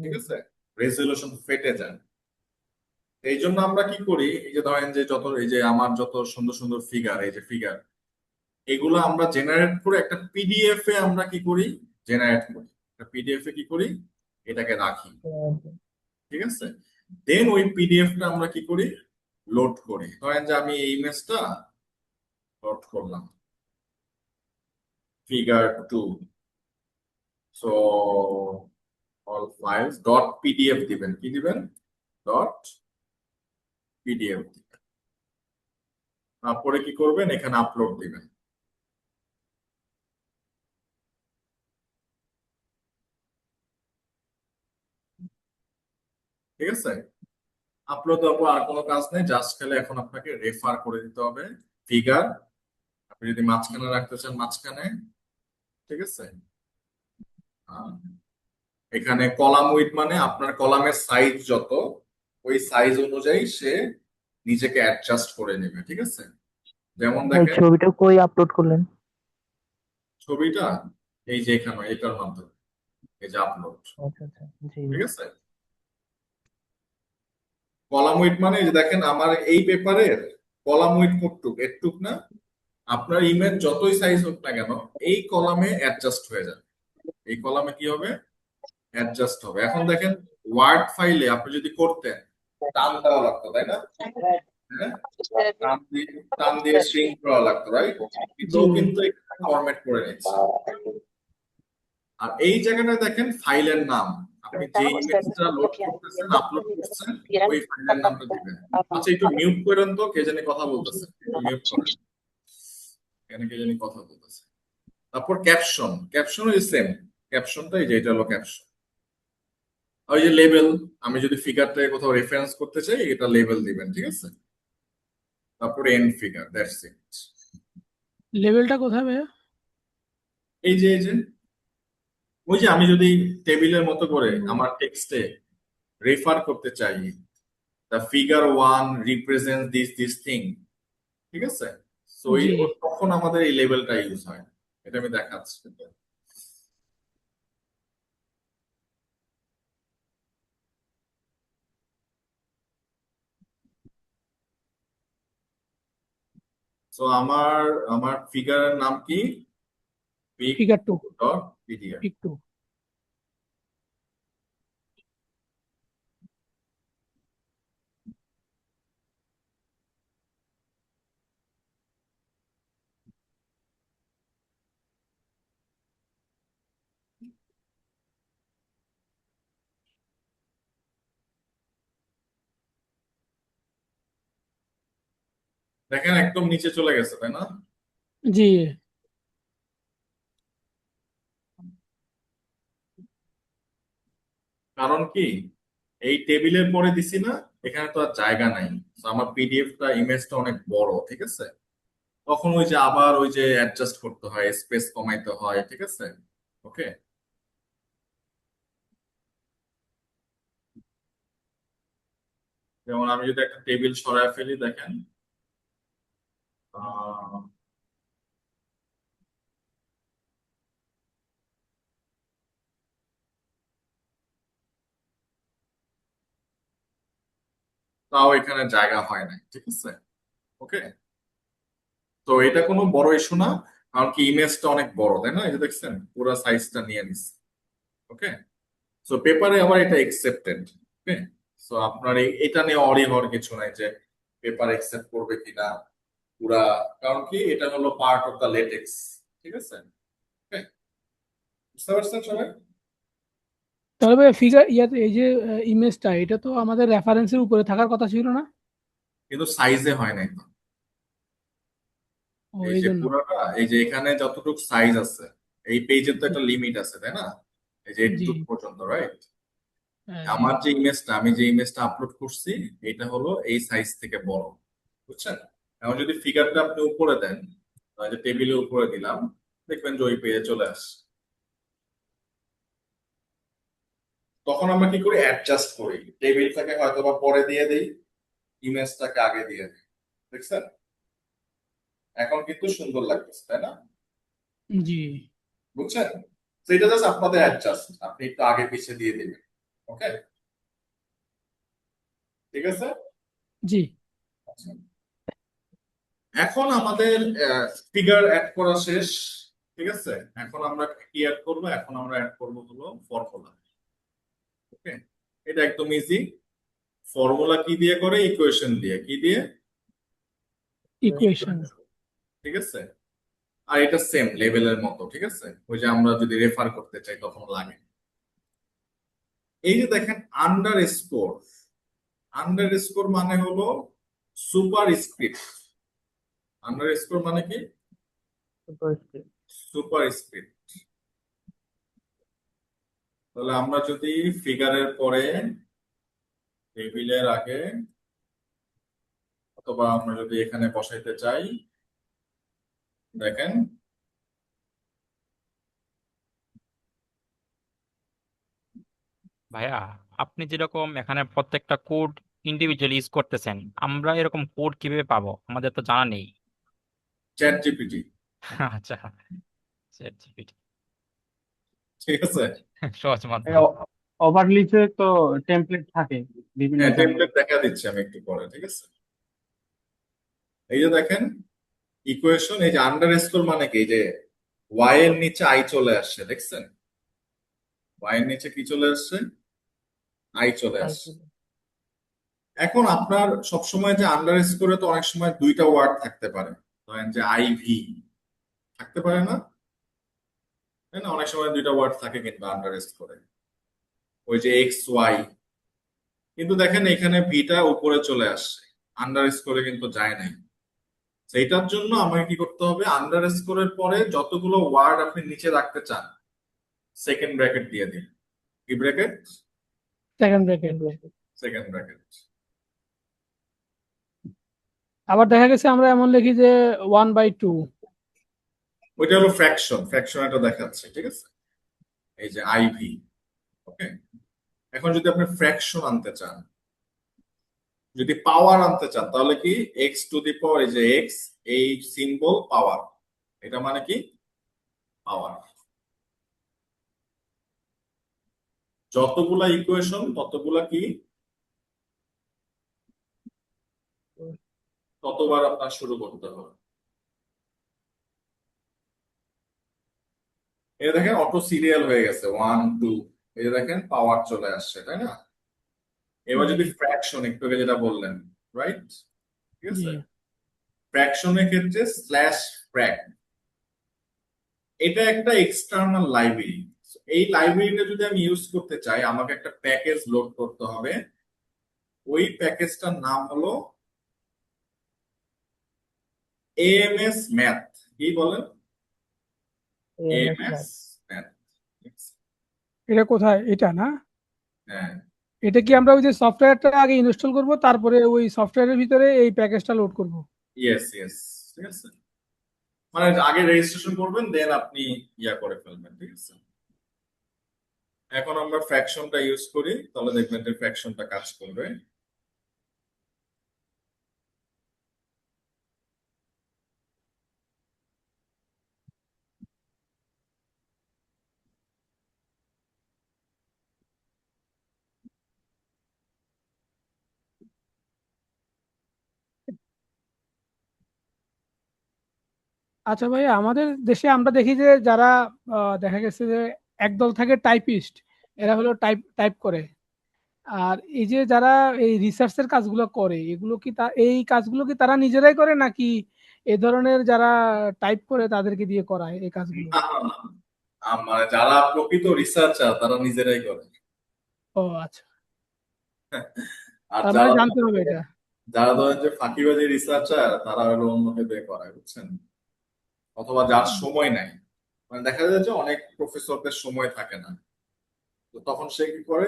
ঠিক আছে? রেজলিউশন ফেটে যায়। এই জন্য আমরা কি করি, এই যে ধরেন যে যত এই যে আমার যত সুন্দর সুন্দর ফিগার, এই যে ফিগার, এগুলো আমরা জেনারেট করে একটা পিডিএফ এ আমরা কি করি, জেনারেট করি একটা পিডিএফ এ কি করি, এটাকে রাখি, ঠিক আছে? দেন ওই পিডিএফটা আমরা কি করি, লোড করি। ধরেন যে আমি এই ইমেজটা লোড করলাম, figure 2, so all files dot PDF দিবেন, কি দিবেন, ডট পিডিএফ দিবেন। তারপরে কি করবেন, এখানে আপলোড দিবেন। ঠিক আছে? আপলোড দেওয়ার পর আর কোনো কাজ নেই, জাস্ট খালি এখন আপনাকে রেফার করে দিতে হবে ফিগার। আপনি যদি মাঝখানে রাখতে চান মাঝখানে, ঠিক আছে? এখানে কলাম উইড মানে আপনার কলামের সাইজ যত, ওই সাইজ অনুযায়ী সে নিজেকে অ্যাডজাস্ট করে নেবে, ঠিক আছে? যেমন ভাই দেখেন ছবিটা কই আপলোড করলেন? ছবিটা এই যে এখানে এটার মাধ্যমে, এই যে আপলোড, আচ্ছা আচ্ছা, জি ঠিক আছে? কলাম উইড মানে এই যে দেখেন আমার এই পেপারের কলাম উইড কতটুক, এটুক না? আপনার ইমেজ যতই সাইজ হোক না কেন, এই কলামে অ্যাডজাস্ট হয়ে যাবে, এই কলামে কি হবে, অ্যাডজাস্ট হবে। এখন দেখেন ওয়ার্ড ফাইলে আপনি যদি করতেন টান দেওয়া লাগতো, তাই না? হ্যাঁ টান দিয়ে shrink করা লাগতো, রাইট? এটাও জি। কিন্তু ফরম্যাট করে নিচ্ছে। আর এই জায়গাটা দেখেন ফাইলের নাম, আপনি যে ইমেজটা লোড করতেছেন, আপলোড করছেন, ওই ফাইলের নামটা দিবেন। আচ্ছা, একটু মিউট করেন তো, কে জানি কথা বলতেছে, একটু মিউট করেন, এখানে কে জানি কথা বলতেছে। তারপর ক্যাপশন ইজ সেম, ক্যাপশনটা এই যে এটা হলো ক্যাপশন। ওই যে লেবেল, আমি যদি ফিগারটাকে কোথাও রেফারেন্স করতে চাই, এটা লেবেল দিবেন, ঠিক আছে? তারপর এন্ড ফিগার, দ্যাটস ইট। লেভেলটা কোথায় ভাইয়া? এই যে ওই যে আমি যদি টেবিলের মতো করে আমার টেক্সটে রেফার করতে চাই, the figure 1 represent this thing, ঠিক আছে? সো জি। তখন আমাদের এই লেভেলটা ইউজ হয়, এটা আমি দেখাচ্ছি। সো আমার ফিগারের নাম কি? Figure 2 pic.pdf। পিক 2। দেখেন একদম নিচে চলে গেছে, তাই না? জি। কারণ কি, এই টেবিলের পরে দিছি না, এখানে তো আর জায়গা নাই। So আমার পিডিএফটা ইমেজটা অনেক বড়, ঠিক আছে? তখন ওই যে আবার ওই যে অ্যাডজাস্ট করতে হয়, স্পেস কমাইতে হয়, ঠিক আছে? ওকে, যেমন আমি যদি একটা টেবিল সরায় ফেলি, দেখেন আহ, তাও এখানে জায়গা হয় না, ঠিক আছে? ওকে, তো এটা কোনো বড় ইস্যু না, কারণ কি ইমেজটা অনেক বড়, তাই না? এই যে দেখছেন পুরো সাইজটা নিয়ে নিচ্ছে। ওকে, সো পেপারে আবার এটা একসেপ্টেড। ওকে, সো আপনার এটা নিয়ে অরি হওয়ার কিছু নাই যে পেপার একসেপ্ট করবে কিনা পুরা, কারণ কি এটা হলো পার্ট অফ দ্য লেটেক্স, ঠিক আছে? ওকে, বুঝতে পারছেন সবাই? তাহলে ভাইয়া ফিগার ইয়াতে এই যে ইমেজটা, এটা তো আমাদের রেফারেন্সের উপরে থাকার কথা ছিল না? কিন্তু সাইজে হয় নাই তো। ও, এই এই যে জন্য। পুরোটা, এই যে এখানে যতটুকু সাইজ আছে, এই পেজের তো একটা লিমিট আছে, তাই না? এই যে জি। এটুকু পর্যন্ত, রাইট? হ্যাঁ, আমার যে ইমেজটা, আমি যে ইমেজটা আপলোড করছি, এটা হলো এই সাইজ থেকে বড়, বুঝছেন? এখন যদি ফিগারটা আপনি উপরে দেন, যে টেবিলের উপরে দিলাম, দেখবেন যে ওই পেজে চলে আসছে। তখন আমরা কি করি, অ্যাডজাস্ট করি, টেবিলটাকে হয়তো বা পরে দিয়ে দিই, ইমেজটাকে আগে দিয়ে দিই, দেখছেন? এখন কিন্তু সুন্দর লাগতেছে, তাই না? জি। বুঝছেন? তো এটা জাস্ট আপনাদের অ্যাডজাস্ট, আপনি একটু আগে পিছিয়ে দিয়ে দিবেন। ওকে, ঠিক আছে? জি। আচ্ছা, এখন আমাদের ফিগার অ্যাড করা শেষ, ঠিক আছে? এখন আমরা কি অ্যাড করবো? এখন আমরা অ্যাড করবো হলো ফর্মুলা। ওকে, এটা একদম ইজি। ফর্মুলা কি দিয়ে করে? ইকুয়েশন দিয়ে। কি দিয়ে? ইকুয়েশন। ঠিক আছে, আর এটা সেম লেভেলের মতো, ঠিক আছে? ওই যে আমরা যদি রেফার করতে চাই তখন লাগে। এই যে দেখেন আন্ডারস্কোর মানে হলো সুপার স্ক্রিপ্ট। আন্ডারস্কোর মানে কি? Super script. তাহলে আমরা যদি ফিগারের পরে, টেবিলের আগে, অথবা আমরা যদি এখানে বসাইতে চাই, দেখেন ভাইয়া, আপনি যেরকম এখানে প্রত্যেকটা কোড ইন্ডিভিজুয়ালি ইউজ করতেছেন, আমরা এরকম কোড কিভাবে পাবো? আমাদের তো জানা নেই। চ্যাট জিপিটি, আচ্ছা, ChatGPT, ঠিক আছে? সহজ মাধ্যম। ওভারলিতে তো টেমপ্লেট থাকে বিভিন্ন হ্যাঁ, ধরনের। টেমপ্লেট দেখা দিচ্ছি আমি একটু পরে, ঠিক আছে? এই যে দেখেন ইকুয়েশন, এই যে আন্ডারস্কোর মানে কি, যে ওয়াই এর নিচে আই চলে আসছে, দেখছেন? ওয়াই এর নিচে কি চলে আসছে? আই চলে আসছে। এখন আপনার সবসময় যে আন্ডার স্কোরে তো অনেক সময় দুইটা ওয়ার্ড থাকতে পারে, ধরেন যে আইভি থাকতে পারে না, তাই না? অনেক সময় দুইটা ওয়ার্ড থাকে কিন্তু আন্ডার স্কোরে, ওই যে এক্স ওয়াই, কিন্তু দেখেন এখানে ভিটা উপরে চলে আসছে, আন্ডার স্কোরে কিন্তু যায় নাই। সেইটার জন্য আমাকে কি করতে হবে, আন্ডার স্কোরের পরে যতগুলো ওয়ার্ড আপনি নিচে রাখতে চান সেকেন্ড ব্র্যাকেট দিয়ে দিন। কি bracket? Second bracket. Second bracket. আবার দেখা গেছে আমরা এমন লিখি যে 1/2। ওইটা হলো ফ্র্যাকশন, ফ্র্যাকশন এটা দেখাচ্ছে, ঠিক আছে? এই যে আইভি, ওকে। এখন যদি আপনি ফ্র্যাকশন আনতে চান, যদি পাওয়ার আনতে চান, তাহলে কি এক্স টু দি পাওয়ার, এই যে এক্স, এই সিম্বল পাওয়ার, এটা মানে কি পাওয়ার। যতগুলা ইকুয়েশন ততগুলা কি, ততবার আপনার শুরু করতে হবে। এই দেখেন অটো সিরিয়াল হয়ে গেছে, 1 2, এই দেখেন পাওয়ার চলে আসছে, তাই না? এবার যদি ফ্র্যাকশন, একটু আগে যেটা বললেন, রাইট, ঠিক আছে? জি। ফ্র্যাকশনের ক্ষেত্রে স্ল্যাশ ফ্র্যাক, এটা একটা এক্সটার্নাল লাইব্রেরি। এই লাইব্রেরিটা যদি আমি ইউজ করতে চাই, আমাকে একটা প্যাকেজ লোড করতে হবে। ওই প্যাকেজটার নাম হলো এএমএস ম্যাথ। কি বলেন? AMS math. এটা কোথায়? এটা না? হ্যাঁ, এটা কি আমরা ওই যে সফটওয়্যারটা আগে ইনস্টল করব, তারপরে ওই সফটওয়্যারের ভিতরে এই প্যাকেজটা লোড করব? ইয়েস ইয়েস, ঠিক আছে। মানে আগে রেজিস্ট্রেশন করবেন, দেন আপনি ইয়া করে ফেলবেন, ঠিক আছে? এখন আমরা ফ্র্যাকশনটা ইউজ করি, তাহলে দেখবেন যে ফ্র্যাকশনটা কাজ করবে। আচ্ছা ভাই, আমাদের দেশে আমরা দেখি যে যারা দেখা গেছে যে একদল থাকে টাইপিস্ট, এরা হলো টাইপ টাইপ করে। আর এই যে যারা এই রিসার্চের কাজগুলো করে, এগুলো কি এই কাজগুলো কি তারা নিজেরাই করে, নাকি এ ধরনের যারা টাইপ করে তাদেরকে দিয়ে করায় এই কাজগুলো? মানে যারা প্রকৃত রিসার্চার তারা নিজেরাই করে। ও আচ্ছা, আর তার মানে যারা জানতে হবে এটা। যারা ধরেন যে ফাঁকিবাজি রিসার্চার, তারা হলো অন্যকে দিয়ে করায়, বুঝছেন? অথবা যার সময় নাই, মানে দেখা যায় যে অনেক প্রফেসরদের সময় থাকে না, তো তখন সে কি করে,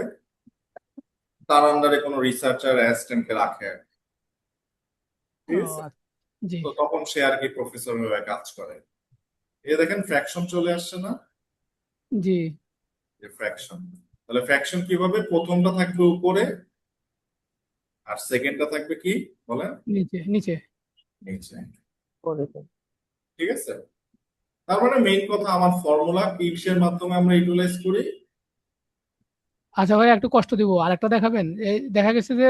তার আন্ডারে কোনো রিসার্চার অ্যাসিস্ট্যান্টকে রাখে আর কি, ঠিক ও আছে? আচ্ছা, জি তো তখন সে আর কি প্রফেসর হয়ে কাজ করে। এই দেখেন ফ্র্যাকশন চলে আসছে না, জি। যে ফ্র্যাকশন। তাহলে ফ্র্যাকশন কিভাবে, প্রথমটা থাকবে উপরে আর সেকেন্ডটা থাকবে কি বলেন, নিচে নিচে। নিচে, ঠিক আছে? তার মানে মেইন কথা, আমার ফর্মুলা কিসের মাধ্যমে আমরা ইউটিলাইজ করি। আচ্ছা ভাই, একটু কষ্ট দিব, আরেকটা দেখাবেন? এই দেখা গেছে যে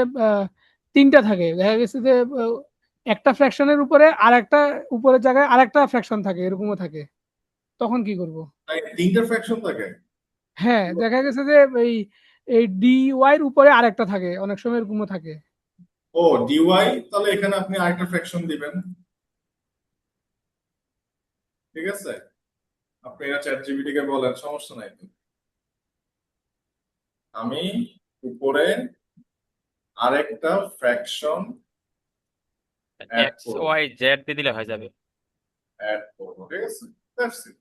তিনটা থাকে, দেখা গেছে যে একটা ফ্র্যাকশনের উপরে আরেকটা, উপরের জায়গায় আরেকটা ফ্র্যাকশন থাকে, এরকমও থাকে, তখন কি করব? তাই তিনটা ফ্র্যাকশন থাকে। হ্যাঁ, দেখা গেছে যে এই এই ডি ওয়াই এর উপরে আরেকটা থাকে, অনেক সময় এরকমও থাকে। ও ডিওয়াই, তাহলে এখানে আপনি আরেকটা ফ্র্যাকশন দিবেন, ঠিক আছে? আপনি এটা চ্যাট জিপিটি কে বলেন, সমস্যা নাই তো। আমি উপরে আরেকটা ফ্র্যাকশন অ্যাড এক্স করব, ওয়াই জেড দিয়ে দিলে হয়ে যাবে। ঠিক আছে? That's it.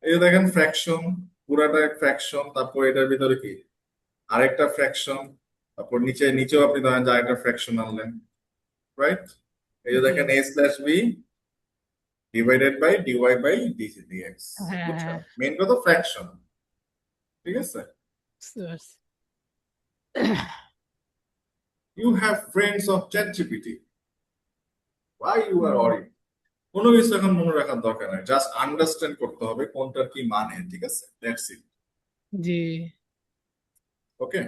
এই যে দেখেন ফ্র্যাকশন, পুরাটা ফ্র্যাকশন, তারপর এটার ভিতরে কি আরেকটা ফ্র্যাকশন, তারপর নিচেও আপনি ধরেন যে আরেকটা ফ্র্যাকশন আনলেন, রাইট? এই যে দেখেন a slash B divided by DY by DX, হ্যাঁ বুঝছেন? হ্যাঁ, মেইন কথা ফ্র্যাকশন, ঠিক আছে? বুঝতে পারছি। You have friends of chat GPT, why you are worried? কোনো কিছু এখন মনে রাখার দরকার নাই, জাস্ট আন্ডারস্ট্যান্ড করতে হবে কোনটার কি মানে, ঠিক আছে? That's it. জি ওকে,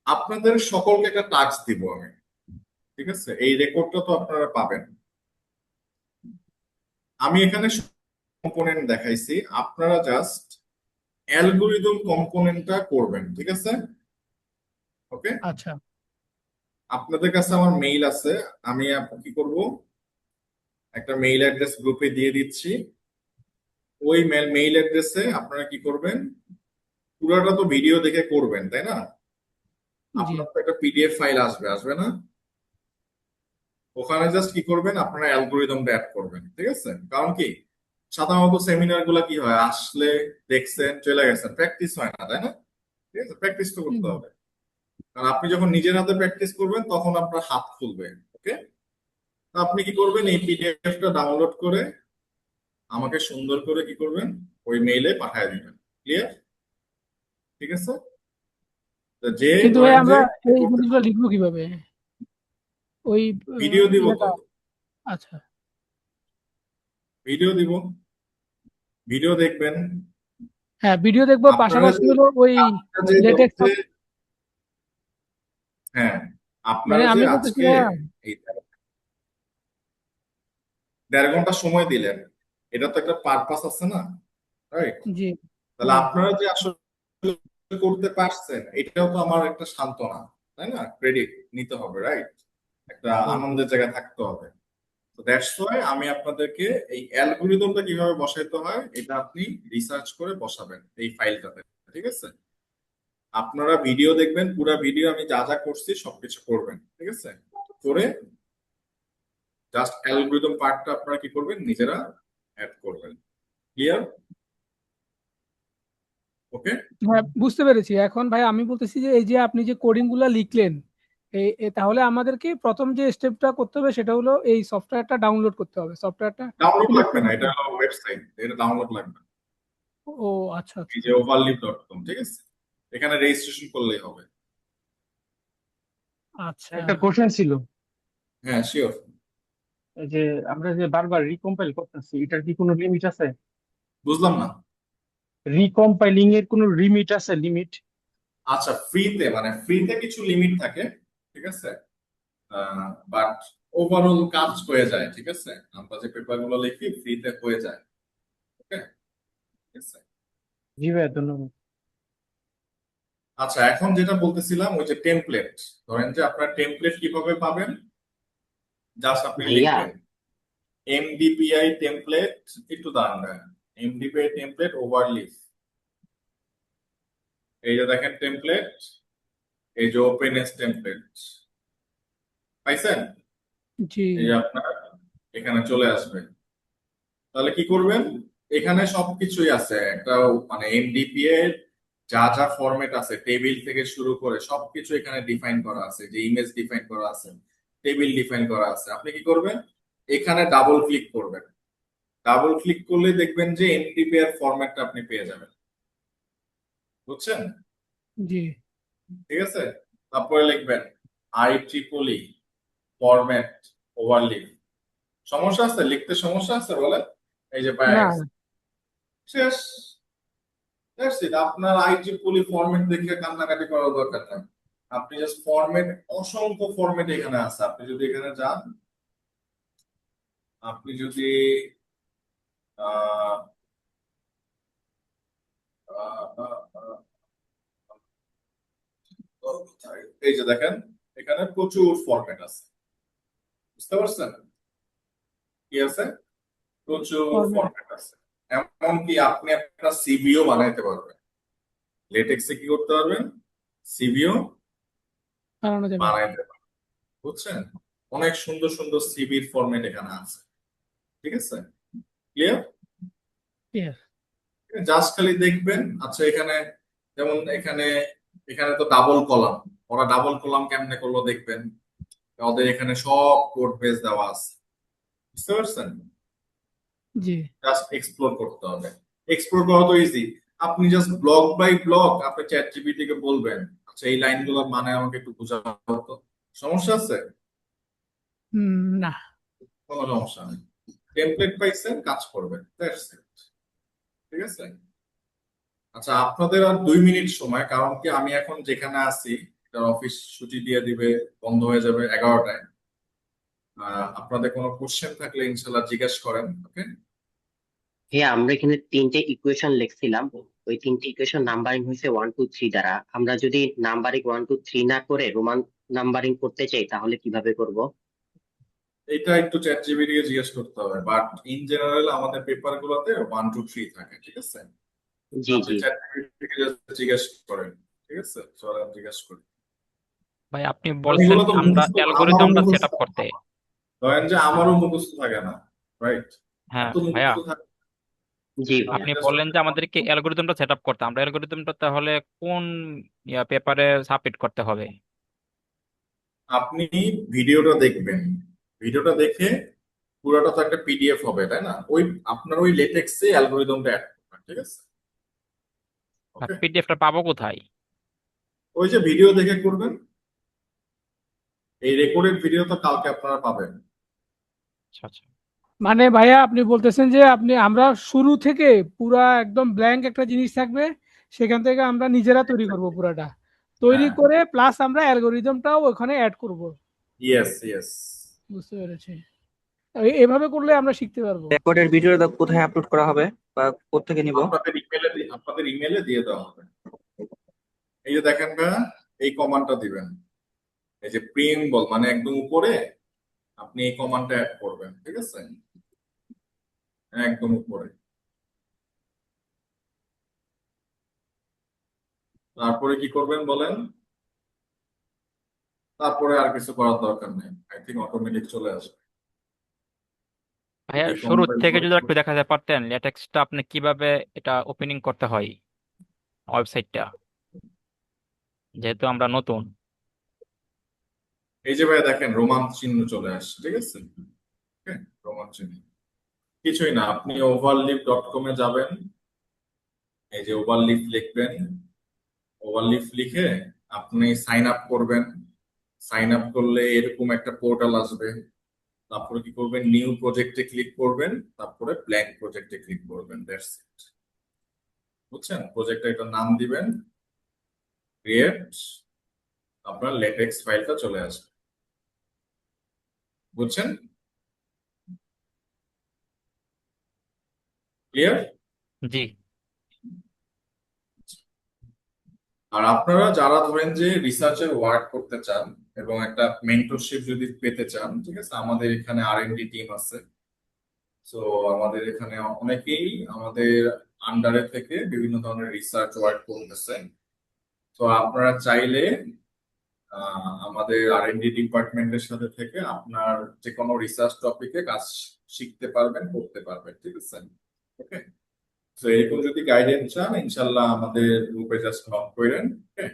আপনাদের সকলকে একটা টাস্ক দিব আমি, ঠিক আছে? এই রেকর্ডটা তো আপনারা পাবেন। আমি এখানে কম্পোনেন্ট দেখাইছি, আপনারা জাস্ট অ্যালগরিদম কম্পোনেন্টটা করবেন, ঠিক আছে? ওকে, আচ্ছা আপনাদের কাছে আমার মেইল আছে, আমি কি করব, একটা মেইল অ্যাড্রেস গ্রুপে দিয়ে দিচ্ছি। ওই মেইল অ্যাড্রেসে আপনারা কি করবেন, পুরোটা তো ভিডিও দেখে করবেন তাই না? জি আপনার তো একটা পিডিএফ ফাইল আসবে, আসবে না? ওখানে জাস্ট কি করবেন, আপনারা অ্যালগোরিদমটা অ্যাড করবেন, ঠিক আছে? কারণ কি, সাধারণত সেমিনার গুলা কি হয়, আসলে দেখছেন চলে গেছেন, প্র্যাকটিস হয় না তাই না? ঠিক আছে, প্র্যাকটিস তো করতে হুম, হবে। কারণ আপনি যখন নিজের হাতে প্র্যাকটিস করবেন তখন আপনার হাত খুলবে। ওকে, আপনি কি করবেন, এই পিডিএফটা ডাউনলোড করে আমাকে সুন্দর করে কি করবেন, ওই মেইলে পাঠিয়ে দিবেন। ক্লিয়ার? ঠিক আছে, তো যে কিন্তু ভাই ধরেন যে আমরা এই জিনিসগুলো লিখবো কিভাবে ওই ভিডিও দিব তো, ইয়েটা আচ্ছা ভিডিও দিব, ভিডিও দেখবেন। হ্যাঁ ভিডিও দেখবো আপনারা পাশাপাশি যে হলো ওই কাজটা যে লেটেক্স হচ্ছে, হ্যাঁ, মানে আপনারা যে আমি বলতেছি আজকে ভাইয়া এই 1.5 ঘন্টা সময় দিলেন, এটা তো একটা পারপাস আছে না, রাইট? জি তাহলে আপনারা যে আসলে করতে পারছেন এটাও তো আমার একটা সান্ত্বনা, তাই না? ক্রেডিট নিতে হবে, রাইট? একটা আনন্দের জায়গা থাকতে হবে। তো দ্যাটস ওয়াই আমি আপনাদেরকে এই অ্যালগোরিদমটা কিভাবে বসাইতে হয় এটা আপনি রিসার্চ করে বসাবেন এই ফাইলটাতে, ঠিক আছে? আপনারা ভিডিও দেখবেন, পুরো ভিডিও আমি যা যা করছি সবকিছু করবেন, ঠিক আছে? করে জাস্ট অ্যালগোরিদম পার্টটা আপনারা কি করবেন, নিজেরা অ্যাড করবেন। ক্লিয়ার? ওকে, হ্যাঁ বুঝতে পেরেছি এখন ভাই আমি বলতেছি যে এই যে আপনি যে কোডিং গুলা লিখলেন তাহলে আমাদেরকে প্রথম যে স্টেপটা করতে হবে সেটা হলো এই সফটওয়্যারটা ডাউনলোড করতে হবে সফটওয়্যারটা ডাউনলোড সিলেক্ট লাগবে করে না, নিতে এটা হবে। হলো ওয়েবসাইট, এটা ডাউনলোড লাগবে না। ও আচ্ছা এই আচ্ছা যে overleaf.com, ঠিক আছে, এখানে রেজিস্ট্রেশন করলেই হবে। আচ্ছা একটা কোশ্চেন ছিল, হ্যাঁ শিওর। এই যে আমরা যে বারবার রিকম্পাইল করতেছি, এটার কি কোনো লিমিট আছে? বুঝলাম না। রিকম্পাইলিং এর কোনো লিমিট আছে? লিমিট? আচ্ছা, ফ্রিতে মানে ফ্রিতে কিছু লিমিট থাকে, ঠিক আছে, বাট ওভারঅল কাজ হয়ে যায়, ঠিক আছে? আমরা যে পেপার গুলো লিখি ফ্রিতে হয়ে যায়। ওকে, ঠিক আছে। জি ভাইয়া ধন্যবাদ। আচ্ছা, এখন যেটা বলতেছিলাম ওই যে টেমপ্লেট, ধরেন যে আপনার টেমপ্লেট কিভাবে পাবেন, জাস্ট আপনি ভাইয়া লিখবেন এমডিপিআই টেমপ্লেট, একটু দাঁড়ান, এমডিপিআই টেমপ্লেট ওভারলিফ, এই যে দেখেন টেমপ্লেট, এই যে ওপেন এস টেমপ্লেট, পাইছেন? জি এই যে আপনার এখানে চলে আসবে। তাহলে কি করবেন, এখানে সবকিছুই আছে, একটা মানে এমডিপিএ এর যা যা ফরম্যাট আছে টেবিল থেকে শুরু করে সবকিছু এখানে ডিফাইন করা আছে, যে ইমেজ ডিফাইন করা আছে, টেবিল ডিফাইন করা আছে। আপনি কি করবেন, এখানে ডাবল ক্লিক করবেন, ডাবল ক্লিক করলে দেখবেন যে এমডিপি এর ফরম্যাটটা আপনি পেয়ে যাবেন। বুঝছেন? জি ঠিক আছে, তারপরে লিখবেন IEEE ফরম্যাট ওভারলিভ। সমস্যা আছে লিখতে, সমস্যা আছে বলেন? এই যে না শেষ, আপনার IEEE ফরম্যাট দেখে কান্নাকাটি করার দরকার নাই। আপনি জাস্ট ফরম্যাট, অসংখ্য ফরম্যাট এখানে আছে, আপনি যদি এখানে যান, আপনি যদি আহ, আহ, আহ, আহ, এই যে দেখেন এখানে প্রচুর ফরম্যাট আছে, বুঝতে পারছেন? কি আছে? প্রচুর ফরম্যাট ফরম্যাট আছে। এমনকি আপনি একটা সিভিও বানাইতে পারবেন, লেটেক্সে কি করতে পারবেন, সিভিও বানানো যাবে বানাইতে পারবেন। বুঝছেন? অনেক সুন্দর সুন্দর সিভির ফরম্যাট এখানে আছে, ঠিক আছে? ক্লিয়ার? ক্লিয়ার জাস্ট খালি দেখবেন। আচ্ছা, এখানে যেমন এখানে এখানে তো ডাবল কলাম, ওরা ডাবল কলাম কেমনে করলো দেখবেন, ওদের এখানে সব কোড বেস দেওয়া আছে, বুঝতে পারছেন? জি জাস্ট এক্সপ্লোর করতে হবে। এক্সপ্লোর করা তো ইজি, আপনি জাস্ট ব্লক বাই ব্লক আপনি চ্যাট জিপিটি কে বলবেন, আচ্ছা এই লাইনগুলোর মানে আমাকে একটু বোঝাও তো। সমস্যা আছে? না কোনো সমস্যা নেই, টেমপ্লেট পাইছেন, কাজ করবেন, দ্যাটস ইট। ঠিক আছে। আচ্ছা, আপনাদের আর 2 মিনিট সময়, কারণ কি আমি এখন যেখানে আছি তার অফিস ছুটি দিয়ে দিবে, বন্ধ হয়ে যাবে 11টায়। আপনাদের কোনো কোশ্চেন থাকলে ইনশাল্লাহ জিজ্ঞেস করেন। ওকে, ভাইয়া আমরা এখানে 3টে ইকুয়েশন লিখছিলাম, ওই তিনটি ইকুয়েশন নাম্বারিং হয়েছে 1 2 3 দ্বারা। আমরা যদি নাম্বারিং 1 2 3 না করে রোমান নাম্বারিং করতে চাই তাহলে কিভাবে করব? এটা একটু চ্যাট জিপিটি কে জিজ্ঞেস করতে হবে, বাট ইন জেনারেল আমাদের পেপার গুলোতে 1 2 3 থাকে, ঠিক আছে? জি আপনি জি চ্যাট জিপিটি কে just জিজ্ঞেস করেন, ঠিক আছে? চলেন জিজ্ঞেস করি। ভাই আপনি কারণ বলছেন এগুলো তো আমরা মুখস্থ, আমারও অ্যালগোরিদমটা সেট মুখস্থ, আপ করতে। ধরেন যে আমারও মুখস্থ থাকে না, রাইট? হ্যাঁ এত ভাইয়া, মুখস্থ থাকে জি ভাইয়া। আপনি just বললেন যে আমাদেরকে অ্যালগোরিদমটা সেট আপ করতে, আমরা অ্যালগোরিদমটা তাহলে কোন পেপারে সাবমিট করতে হবে? আপনি ভিডিওটা দেখবেন, ভিডিওটা দেখে পুরোটা তো একটা পিডিএফ হবে, তাই না? ওই আপনার ওই লেটেক্সে অ্যালগোরিদমটা অ্যাড করবেন, ঠিক আছে? ওকে, পিডিএফটা পাবো কোথায়? ওই যে ভিডিও দেখে করবেন, এই রেকর্ডেড ভিডিও তো কালকে আপনারা পাবেন। আচ্ছা আচ্ছা। মানে ভাইয়া আপনি বলতেছেন যে আমরা শুরু থেকে পুরা একদম ব্ল্যাঙ্ক একটা জিনিস থাকবে, সেখান থেকে আমরা নিজেরা তৈরি করব পুরাটা, তৈরি হ্যাঁ, করে প্লাস আমরা অ্যালগোরিদমটাও ওখানে অ্যাড করব। Yes yes. বুঝতে পেরেছি। এভাবে করলে আমরা শিখতে পারবো। রেকর্ডের ভিডিওটা কোথায় আপলোড করা হবে বা কোত্থেকে নিব? আপনাদের ইমেলে দিয়ে দেওয়া হবে। এই যে দেখেন ভাইয়া, এই কমান্ডটা দিবেন, এই যে প্রিএমবল মানে একদম উপরে আপনি এই কমান্ডটা অ্যাড করবেন, ঠিক আছে? একদম উপরে। তারপরে কি করবেন বলেন? তারপরে আর কিছু করার দরকার নেই, আই থিঙ্ক অটোমেটিক চলে আসবে। ভাইয়া এটি শুরু কম্পাইল থেকে করে যদি একটু দেখাতে পারতেন লেটেক্সটা আপনি কিভাবে এটা ওপেনিং করতে হয় ওয়েবসাইটটা, যেহেতু আমরা নতুন। এই যে ভাই দেখেন রোমান চিহ্ন চলে আসছে, ঠিক আছে? ওকে, রোমান চিহ্ন কিছুই না, আপনি overleaf.com এ যাবেন, এই যে ওভারলিফ লিখবেন, ওভারলিফ লিখে আপনি সাইন আপ করবেন। সাইন আপ করলে এরকম একটা পোর্টাল আসবে, তারপরে কি করবেন, নিউ প্রজেক্টে ক্লিক করবেন, তারপরে ব্ল্যাঙ্ক প্রজেক্টে ক্লিক করবেন, দ্যাটস ইট। বুঝছেন? প্রজেক্টে একটা নাম দিবেন, ক্রিয়েট, আপনার লেটেক্স ফাইলটা চলে আসবে। বুঝছেন? ক্লিয়ার? জি। আর আপনারা যারা ধরেন যে রিসার্চের ওয়ার্ক করতে চান এবং একটা মেন্টরশিপ যদি পেতে চান, ঠিক আছে, আমাদের এখানে R&D টিম আছে। তো আমাদের এখানে অনেকেই আমাদের আন্ডারে থেকে বিভিন্ন ধরনের রিসার্চ ওয়ার্ক করতেছে। তো আপনারা চাইলে আমাদের R&D ডিপার্টমেন্টের সাথে থেকে আপনার যে কোনো রিসার্চ টপিকে কাজ শিখতে পারবেন, করতে পারবেন, ঠিক আছে? ওকে, তো এরকম যদি গাইডেন্স চান ইনশাল্লাহ আমাদের গ্রুপে জাস্ট নক করেন। ওকে,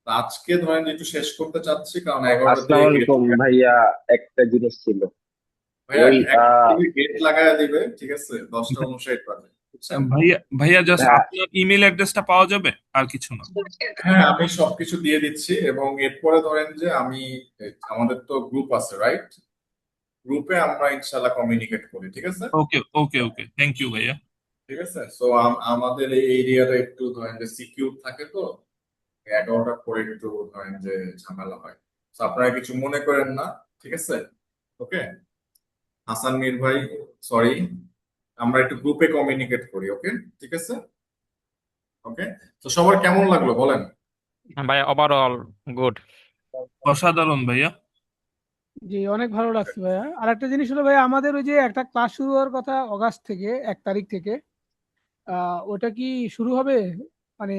আজকে ধরেন যে একটু শেষ করতে চাচ্ছি, কারণ 11টা আসসালামু দিয়ে আলাইকুম ভাইয়া, একটা জিনিস ছিল। ভাইয়া ওই গেট লাগায় দিবে, ঠিক আছে? 10:59 বাজে, বুঝছেন? ভাইয়া জাস্ট হ্যাঁ, আপনার ইমেল অ্যাড্রেসটা পাওয়া যাবে, আর কিছু না? হ্যাঁ, আমি সবকিছু দিয়ে দিচ্ছি এবং এরপরে ধরেন যে আমি আমাদের তো গ্রুপ আছে, রাইট? গ্রুপে আমরা ইনশাল্লাহ কমিউনিকেট করি, ঠিক আছে? ওকে ওকে ওকে, থ্যাংক ইউ ভাইয়া। ঠিক আছে, সো আমাদের এই এরিয়াটা একটু ধরেন যে সিকিউর থাকে, তো 11টার পরে একটু ধরেন যে ঝামেলা হয়। তো আপনারা কিছু মনে করেন না, ঠিক আছে? ওকে, হাসান মীর ভাই, সরি, আমরা একটু গ্রুপে কমিউনিকেট করি, ওকে? ঠিক আছে, ওকে। তো সবার কেমন লাগলো বলেন? ভাই ওভারঅল গুড। অসাধারণ ভাইয়া। জি, অনেক ভালো লাগছে ভাইয়া। আর একটা জিনিস হলো ভাইয়া, আমাদের ওই যে একটা ক্লাস শুরু হওয়ার কথা অগাস্ট থেকে, 1 তারিখ থেকে, ওটা কি শুরু হবে? মানে